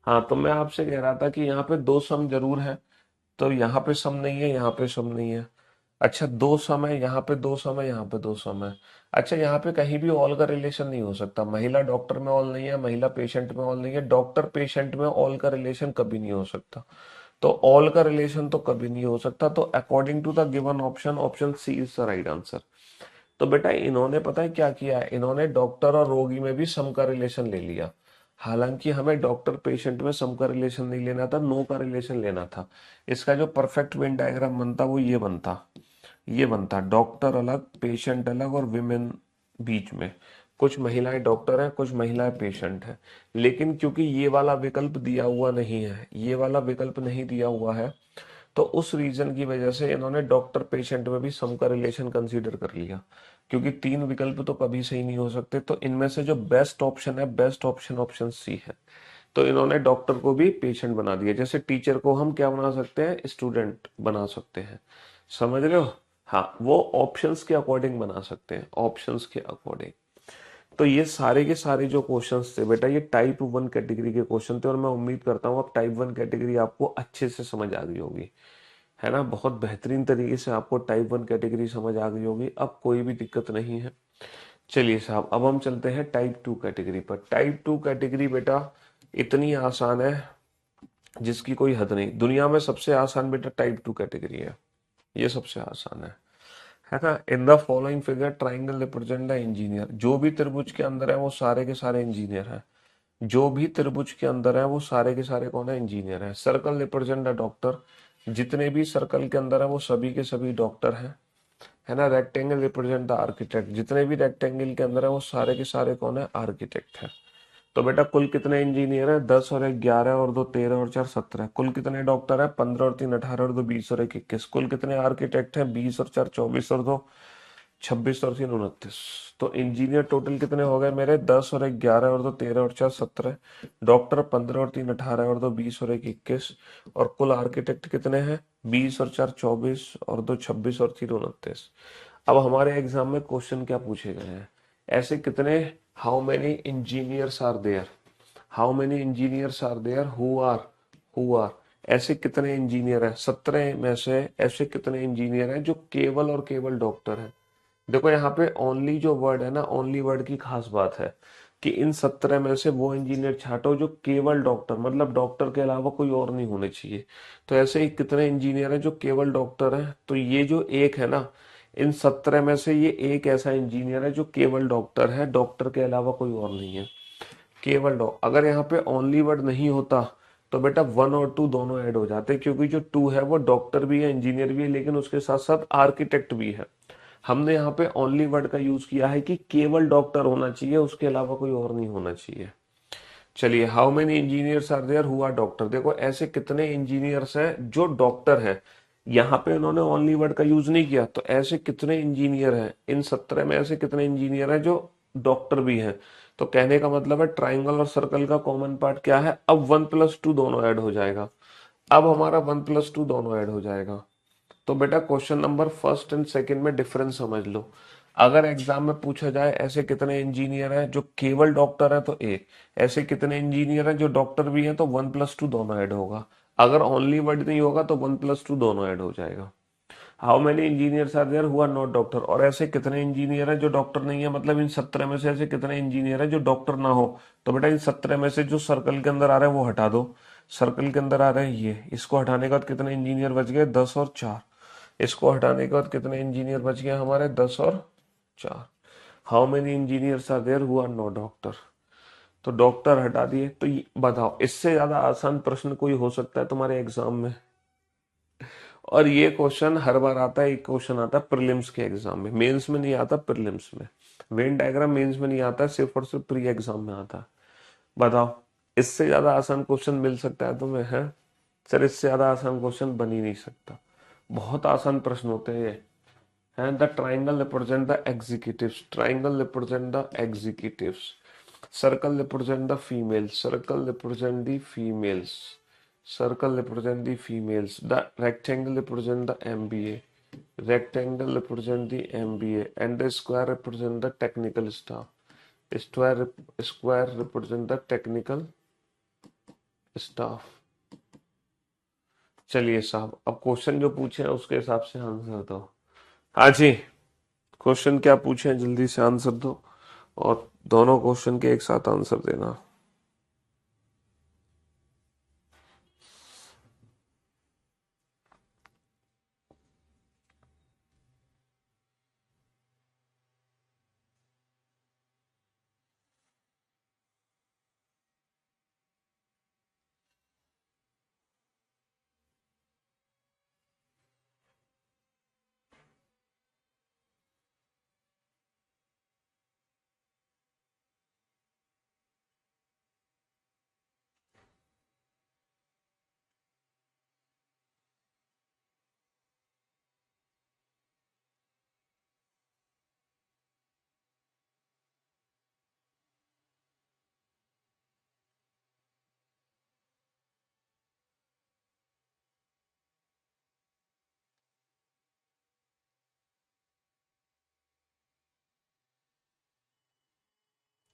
[SPEAKER 1] हाँ तो मैं आपसे कह रहा था कि यहाँ पे दो सम जरूर है, तो यहाँ पे सम नहीं है, यहाँ पे सम नहीं है। अच्छा दो सम है, यहाँ पे दो सम है, यहाँ पे दो सम है। अच्छा यहाँ पे कहीं भी ऑल का रिलेशन नहीं हो सकता, महिला डॉक्टर में ऑल नहीं है, महिला पेशेंट में ऑल नहीं है, डॉक्टर पेशेंट में ऑल का रिलेशन कभी नहीं हो सकता। तो ऑल का रिलेशन तो कभी नहीं हो सकता, तो according to the given option, option C is the right answer. तो बेटा इन्होंने पता है क्या किया है, इन्होंने डॉक्टर और रोगी में भी सम का रिलेशन ले लिया। हालांकि हमें डॉक्टर पेशेंट में सम का रिलेशन नहीं लेना था, नो का रिलेशन लेना था। इसका जो परफेक्ट वेन डायग्राम बनता वो ये बनता डॉक्टर अलग, पेशेंट अलग और विमेन बीच में। कुछ महिलाएं डॉक्टर हैं, कुछ महिलाएं पेशेंट हैं। लेकिन क्योंकि ये वाला विकल्प दिया हुआ नहीं है, ये वाला विकल्प नहीं दिया हुआ है, तो उस रीजन की वजह से इन्होंने डॉक्टर पेशेंट में भी सम का रिलेशन कंसीडर कर लिया। क्योंकि तीन विकल्प तो कभी सही नहीं हो सकते, तो इनमें से जो बेस्ट ऑप्शन है, बेस्ट ऑप्शन ऑप्शन सी है। तो इन्होंने डॉक्टर को भी पेशेंट बना दिया, जैसे टीचर को हम क्या बना सकते हैं, स्टूडेंट बना सकते हैं। समझ रहे हो? हाँ वो ऑप्शंस के अकॉर्डिंग बना सकते हैं, ऑप्शंस के अकॉर्डिंग। तो ये सारे के सारे जो क्वेश्चंस थे बेटा, ये टाइप वन कैटेगरी के क्वेश्चन थे, और मैं उम्मीद करता हूँ अब टाइप वन कैटेगरी आपको अच्छे से समझ आ गई होगी, है ना? बहुत बेहतरीन तरीके से आपको टाइप वन कैटेगरी समझ आ गई होगी, अब कोई भी दिक्कत नहीं है। चलिए साहब, अब हम चलते हैं टाइप टू कैटेगरी पर। टाइप टू कैटेगरी बेटा इतनी आसान है जिसकी कोई हद नहीं। दुनिया में सबसे आसान बेटा टाइप टू कैटेगरी है, ये सबसे आसान है ना? In the following figure triangle represent the engineer. जो भी त्रिभुज के अंदर है वो सारे के सारे इंजीनियर हैं। जो भी त्रिभुज के अंदर है वो सारे के सारे कौन है, इंजीनियर है। Circle represent the doctor. जितने भी सर्कल के अंदर है वो सभी के सभी डॉक्टर हैं, है ना? Rectangle represent the architect. जितने भी रेक्टेंगल के अंदर है वो सारे के सारे कौन है, आर्किटेक्ट है। तो बेटा कुल कितने इंजीनियर है, 10 और 1 11 और 2 13 और 4 17। कुल कितने डॉक्टर है, 15 और 3 18 और 2 20 और 1 21। कुल कितने आर्किटेक्ट हैं, 20 और 4 24 और 2 26 और 3 29। तो इंजीनियर टोटल कितने हो गए मेरे, 10 और 1 11 और 2 13 और 4 17। डॉक्टर 15 और 3 18 और 2 20 और 1 21। और कुल आर्किटेक्ट कितने हैं, 20 और 4 24 और 2 26 और 3 29। अब हमारे एग्जाम में क्वेश्चन क्या पूछे गए हैं, ऐसे कितने, how many engineers are there, how many engineers are there who are ऐसे कितने इंजीनियर हैं, 17 में से ऐसे कितने इंजीनियर हैं जो केवल और केवल डॉक्टर हैं। देखो यहाँ पे ओनली जो वर्ड है ना, ओनली वर्ड की खास बात है कि इन 17 में से वो इंजीनियर छाटो जो केवल डॉक्टर, मतलब डॉक्टर के अलावा कोई और नहीं होने चाहिए। तो ऐसे ही कितने इंजीनियर हैं जो केवल डॉक्टर हैं, तो ये जो एक है ना, इन 17 में से ये एक ऐसा इंजीनियर है जो केवल डॉक्टर है, डॉक्टर के अलावा कोई और नहीं है, केवल अगर यहाँ पे ओनली वर्ड नहीं होता तो बेटा वन और टू दोनों ऐड हो जाते, क्योंकि जो टू है वो डॉक्टर भी है, इंजीनियर भी है, लेकिन उसके साथ साथ आर्किटेक्ट भी है। हमने यहाँ पे ओनली वर्ड का यूज किया है कि केवल डॉक्टर होना चाहिए, उसके अलावा कोई और नहीं होना चाहिए। चलिए, how many engineers are there who are doctor. देखो ऐसे कितने इंजीनियर्स हैं जो डॉक्टर हैं, यहाँ पे उन्होंने ओनली वर्ड का यूज नहीं किया, तो ऐसे कितने इंजीनियर हैं, इन 17 में ऐसे कितने इंजीनियर हैं जो डॉक्टर भी हैं। तो कहने का मतलब है ट्राइंगल और सर्कल का कॉमन पार्ट क्या है, अब 1+2 दोनों ऐड हो जाएगा। अब हमारा 1+2 दोनों ऐड हो जाएगा। तो बेटा question number first and second में डिफरेंस समझ लो। अगर एग्जाम में पूछा जाए ऐसे कितने इंजीनियर हैं जो केवल डॉक्टर हैं तो ए, ऐसे कितने इंजीनियर हैं जो डॉक्टर भी हैं तो 1+2 दोनों ऐड होगा। अगर ओनली वर्ड नहीं होगा तो 1+2 दोनों ऐड हो जाएगा। How many engineers are there who are not doctor, और ऐसे कितने इंजीनियर हैं जो डॉक्टर नहीं है, मतलब इन 17 में से ऐसे कितने इंजीनियर हैं जो डॉक्टर ना हो। तो बेटा इन 17 में से जो सर्कल के अंदर आ रहे हैं वो हटा दो। सर्कल के अंदर आ रहे हैं ये, इसको हटाने के बाद कितने इंजीनियर बच गए, 10 और 4। इसको हटाने के बाद कितने इंजीनियर बच गए हमारे, 10 और 4। How many engineers are there who are not doctor, तो डॉक्टर हटा दिए। तो बताओ इससे ज्यादा आसान प्रश्न कोई हो सकता है तुम्हारे एग्जाम में? और ये क्वेश्चन हर बार आता है, एक क्वेश्चन आता है प्रीलिम्स के एग्जाम में, मेंस में नहीं आता। प्रीलिम्स में वेन डायग्राम मेंस में नहीं आता, सिर्फ और सिर्फ प्री एग्जाम में आता है। बताओ इससे ज्यादा आसान क्वेश्चन मिल सकता है तुम्हें? है सर, इससे ज्यादा आसान क्वेश्चन बन ही नहीं सकता। बहुत आसान प्रश्न होते हैं ये। And the triangle represent the executives. Triangle represent the executives. Circle represent the females. Circle represent the females. Circle represent the females. The rectangle represent the MBA. Rectangle represent the MBA. And the square represent the technical staff. Square represent the technical staff. चलिए साहब, अब question जो पूछे हैं उसके हिसाब से answer दो। हाँ जी, क्वेश्चन क्या पूछे हैं जल्दी से आंसर दो, और दोनों क्वेश्चन के एक साथ आंसर देना।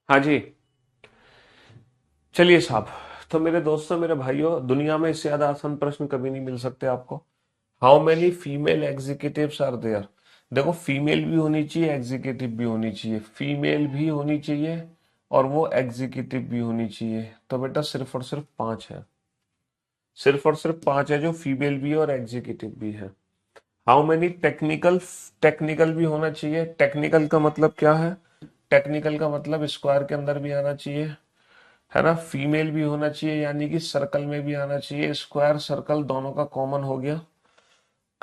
[SPEAKER 1] हाँ जी, चलिए साहब। तो मेरे दोस्तों, मेरे भाइयों, दुनिया में इससे ज्यादा आसान प्रश्न कभी नहीं मिल सकते आपको। How many female executives are there. देखो, फीमेल भी होनी चाहिए, एग्जीक्यूटिव भी होनी चाहिए, फीमेल भी होनी चाहिए और वो एग्जीक्यूटिव भी होनी चाहिए। तो बेटा सिर्फ और सिर्फ 5 है। सिर्फ और सिर्फ 5 है जो फीमेल भी है और एग्जीक्यूटिव भी है। हाउ मेनी टेक्निकल, टेक्निकल भी होना चाहिए। टेक्निकल का मतलब क्या है? टेक्निकल का मतलब स्क्वायर के अंदर भी आना चाहिए, है ना। फीमेल भी होना चाहिए यानी कि सर्कल में भी आना चाहिए, स्क्वायर सर्कल दोनों का कॉमन हो गया,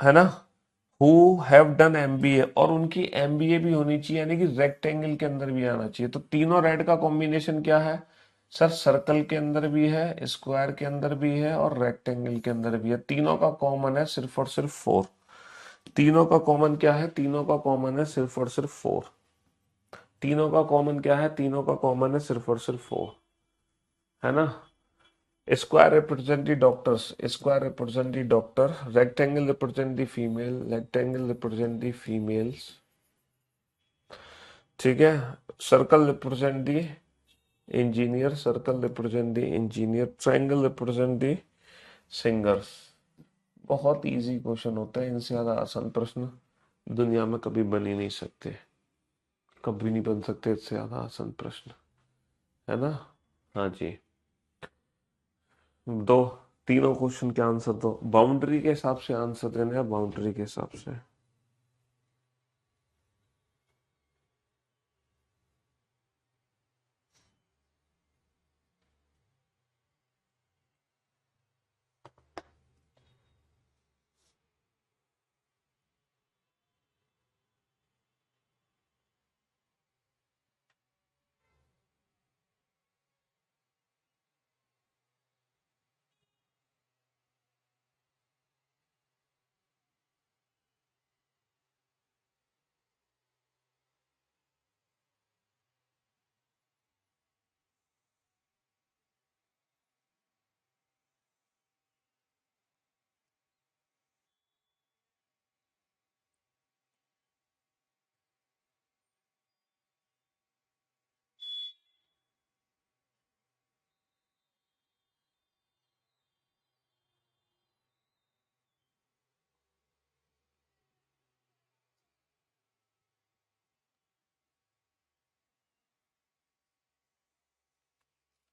[SPEAKER 1] है ना। हु हैव डन एमबीए, और उनकी एमबीए भी होनी चाहिए यानी कि रेक्टेंगल के अंदर भी आना चाहिए। तो तीनों रेड का कॉम्बिनेशन क्या है सर? सर्कल के अंदर भी है, स्क्वायर के अंदर भी है और रेक्टेंगल के अंदर भी है। तीनों का कॉमन है सिर्फ और सिर्फ 4। तीनों का कॉमन क्या है? तीनों का कॉमन है सिर्फ और सिर्फ 4। तीनों का कॉमन क्या है? तीनों का कॉमन है सिर्फ और सिर्फ 4, है ना। Square represent the doctors, square represent the doctor, rectangle represent the female, rectangle represent the females, ठीक है। Circle represent the engineer, circle represent the engineer, triangle represent the singers. बहुत इजी क्वेश्चन होता है, इनसे ज्यादा आसान प्रश्न दुनिया में कभी बन ही नहीं सकते, कभी नहीं बन सकते इससे ज्यादा आसान प्रश्न, है ना। हाँ जी, दो, तीनों क्वेश्चन के आंसर दो। बाउंड्री के हिसाब से आंसर देना है, बाउंड्री के हिसाब से।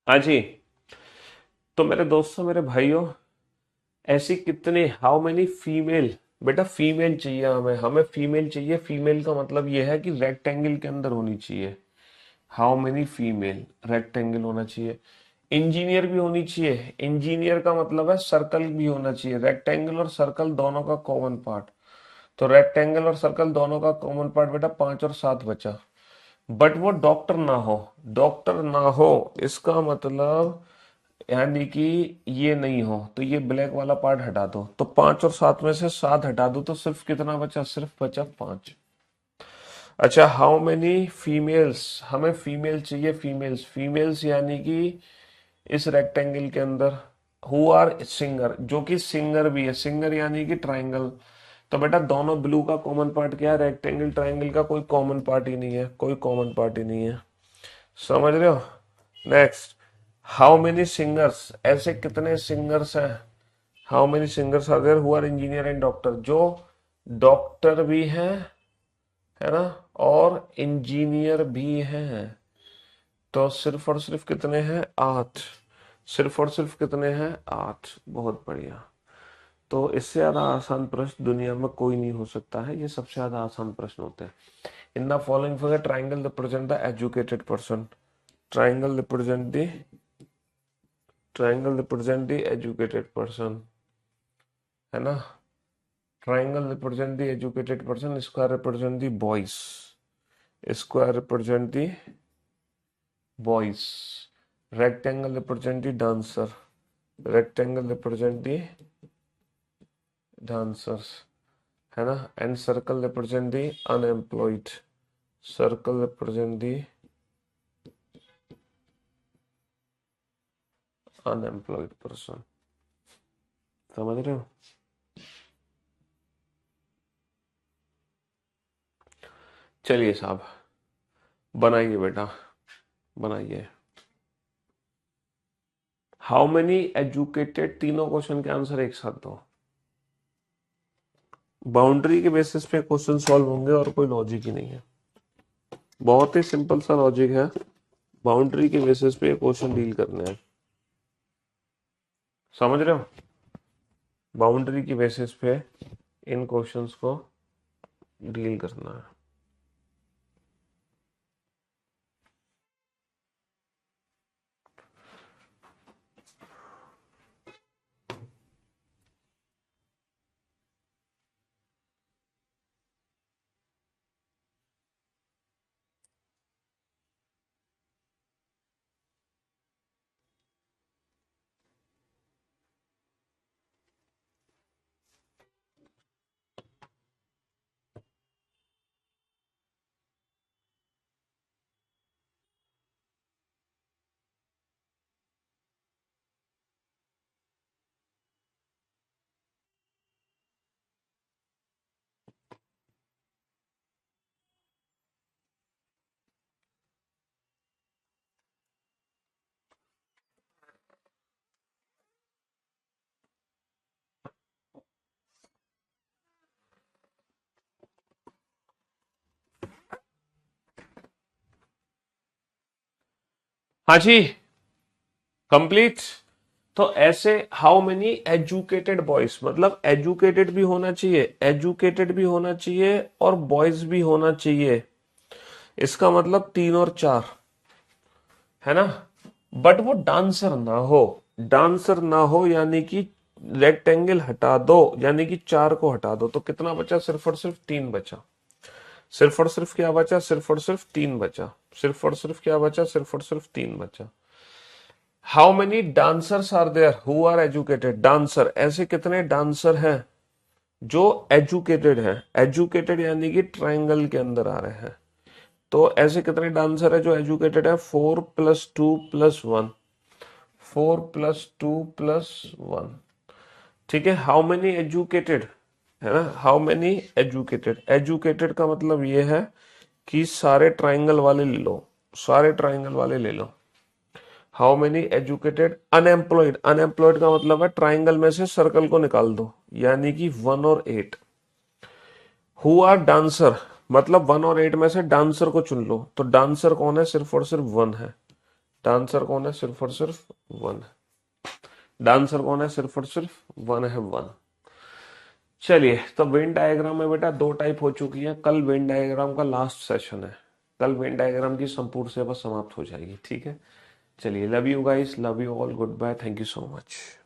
[SPEAKER 1] हाँ जी। तो मेरे दोस्तों, मेरे भाइयों, ऐसी कितने, हाउ मेनी फीमेल, बेटा फीमेल चाहिए हमें, हमें फीमेल चाहिए। फीमेल का मतलब यह है कि रेक्टेंगल के अंदर होनी चाहिए। हाउ मेनी फीमेल, रेक्टेंगल होना चाहिए। इंजीनियर भी होनी चाहिए। इंजीनियर का मतलब है सर्कल भी होना चाहिए। रेक्टेंगल और सर्कल दोनों का कॉमन पार्ट। तो रेक्टेंगल और सर्कल दोनों का कॉमन पार्ट बेटा 5 और 7 बचा। बट वो डॉक्टर ना हो। डॉक्टर ना हो इसका मतलब यानी कि ये नहीं हो, तो ये ब्लैक वाला पार्ट हटा दो। तो 5 और 7 में से 7 हटा दो तो सिर्फ कितना बचा? सिर्फ बचा 5। अच्छा, हाउ मेनी फीमेल्स, हमें फीमेल चाहिए। फीमेल्स, फीमेल्स यानी कि इस रेक्टेंगल के अंदर हु आर सिंगर, जो कि सिंगर भी है। सिंगर यानी कि ट्राइंगल। तो बेटा दोनों ब्लू का कॉमन पार्ट क्या है? रेक्टेंगल। ट्राइंगल का कोई कॉमन पार्ट ही नहीं है, कोई कॉमन पार्ट ही नहीं है। समझ रहे हो? नेक्स्ट, हाउ मेनी सिंगर्स, ऐसे कितने सिंगर्स हैं? How many singers are there who are engineer and doctor, जो डॉक्टर भी हैं, है ना, और इंजीनियर भी हैं। तो सिर्फ और सिर्फ कितने हैं? 8। सिर्फ और सिर्फ कितने हैं? 8। बहुत बढ़िया। तो इससे ज्यादा आसान प्रश्न दुनिया में कोई नहीं हो सकता है। ये सबसे ज्यादा आसान प्रश्न होते हैं। In the following figure triangle represent the educated person. Triangle represent the, triangle represent the educated person, है ना। Triangle represent the educated person, square represent the boys, square represent the boys, rectangle represent the dancer, rectangle represent the dancers, है ना। And circle represent the unemployed, circle represent the unemployed person. समझ रहे हो? चलिए साहब, बनाइए बेटा, बनाइए। हाउ मेनी एजुकेटेड, तीनों क्वेश्चन के आंसर एक साथ दो। बाउंड्री के बेसिस पे क्वेश्चन सॉल्व होंगे और कोई लॉजिक ही नहीं है। बहुत ही सिंपल सा लॉजिक है। बाउंड्री के बेसिस पे क्वेश्चन डील करने हैं। समझ रहे हो? बाउंड्री की बेसिस पे इन क्वेश्चंस को डील करना है। हाँ जी, कंप्लीट। तो ऐसे हाउ मेनी एजुकेटेड बॉयज, मतलब एजुकेटेड भी होना चाहिए, एजुकेटेड भी होना चाहिए और बॉयज भी होना चाहिए। इसका मतलब 3 और 4, है ना। बट वो डांसर ना हो। डांसर ना हो यानी कि रेक्टेंगल हटा दो, यानी कि 4 को हटा दो। तो कितना बचा? सिर्फ और सिर्फ 3 बचा। सिर्फ और सिर्फ क्या बचा? सिर्फ और सिर्फ 3 बचा। सिर्फ और सिर्फ क्या बचा? सिर्फ और सिर्फ 3 बचा। How many dancers are there who are educated, dancer, ऐसे कितने डांसर हैं जो एजुकेटेड हैं? एजुकेटेड यानी कि ट्राइंगल के अंदर आ रहे हैं। तो ऐसे कितने डांसर है जो एजुकेटेड है? 4 + 2 + 1, 4 + 2 + 1। ठीक है। हाउ मेनी एजुकेटेड, है ना। हाउ मेनी एजुकेटेड, एजुकेटेड का मतलब ये है कि सारे ट्राइंगल वाले ले लो, सारे ट्राइंगल वाले ले लो। How many educated unemployed, unemployed का मतलब है ट्राइंगल में से सर्कल को निकाल दो, यानी कि 1 और 8। हु आर डांसर, मतलब 1 और 8 में से डांसर को चुन लो। तो डांसर कौन है? सिर्फ और सिर्फ 1 है। डांसर कौन है? सिर्फ और सिर्फ वन। डांसर कौन है? सिर्फ और सिर्फ वन है, वन। चलिए, तो वेन डायग्राम में बेटा दो टाइप हो चुकी है। कल वेन डायग्राम का लास्ट सेशन है। कल वेन डायग्राम की संपूर्ण सेवा समाप्त हो जाएगी, ठीक है। चलिए, love you guys, love you all, good bye, thank you so much.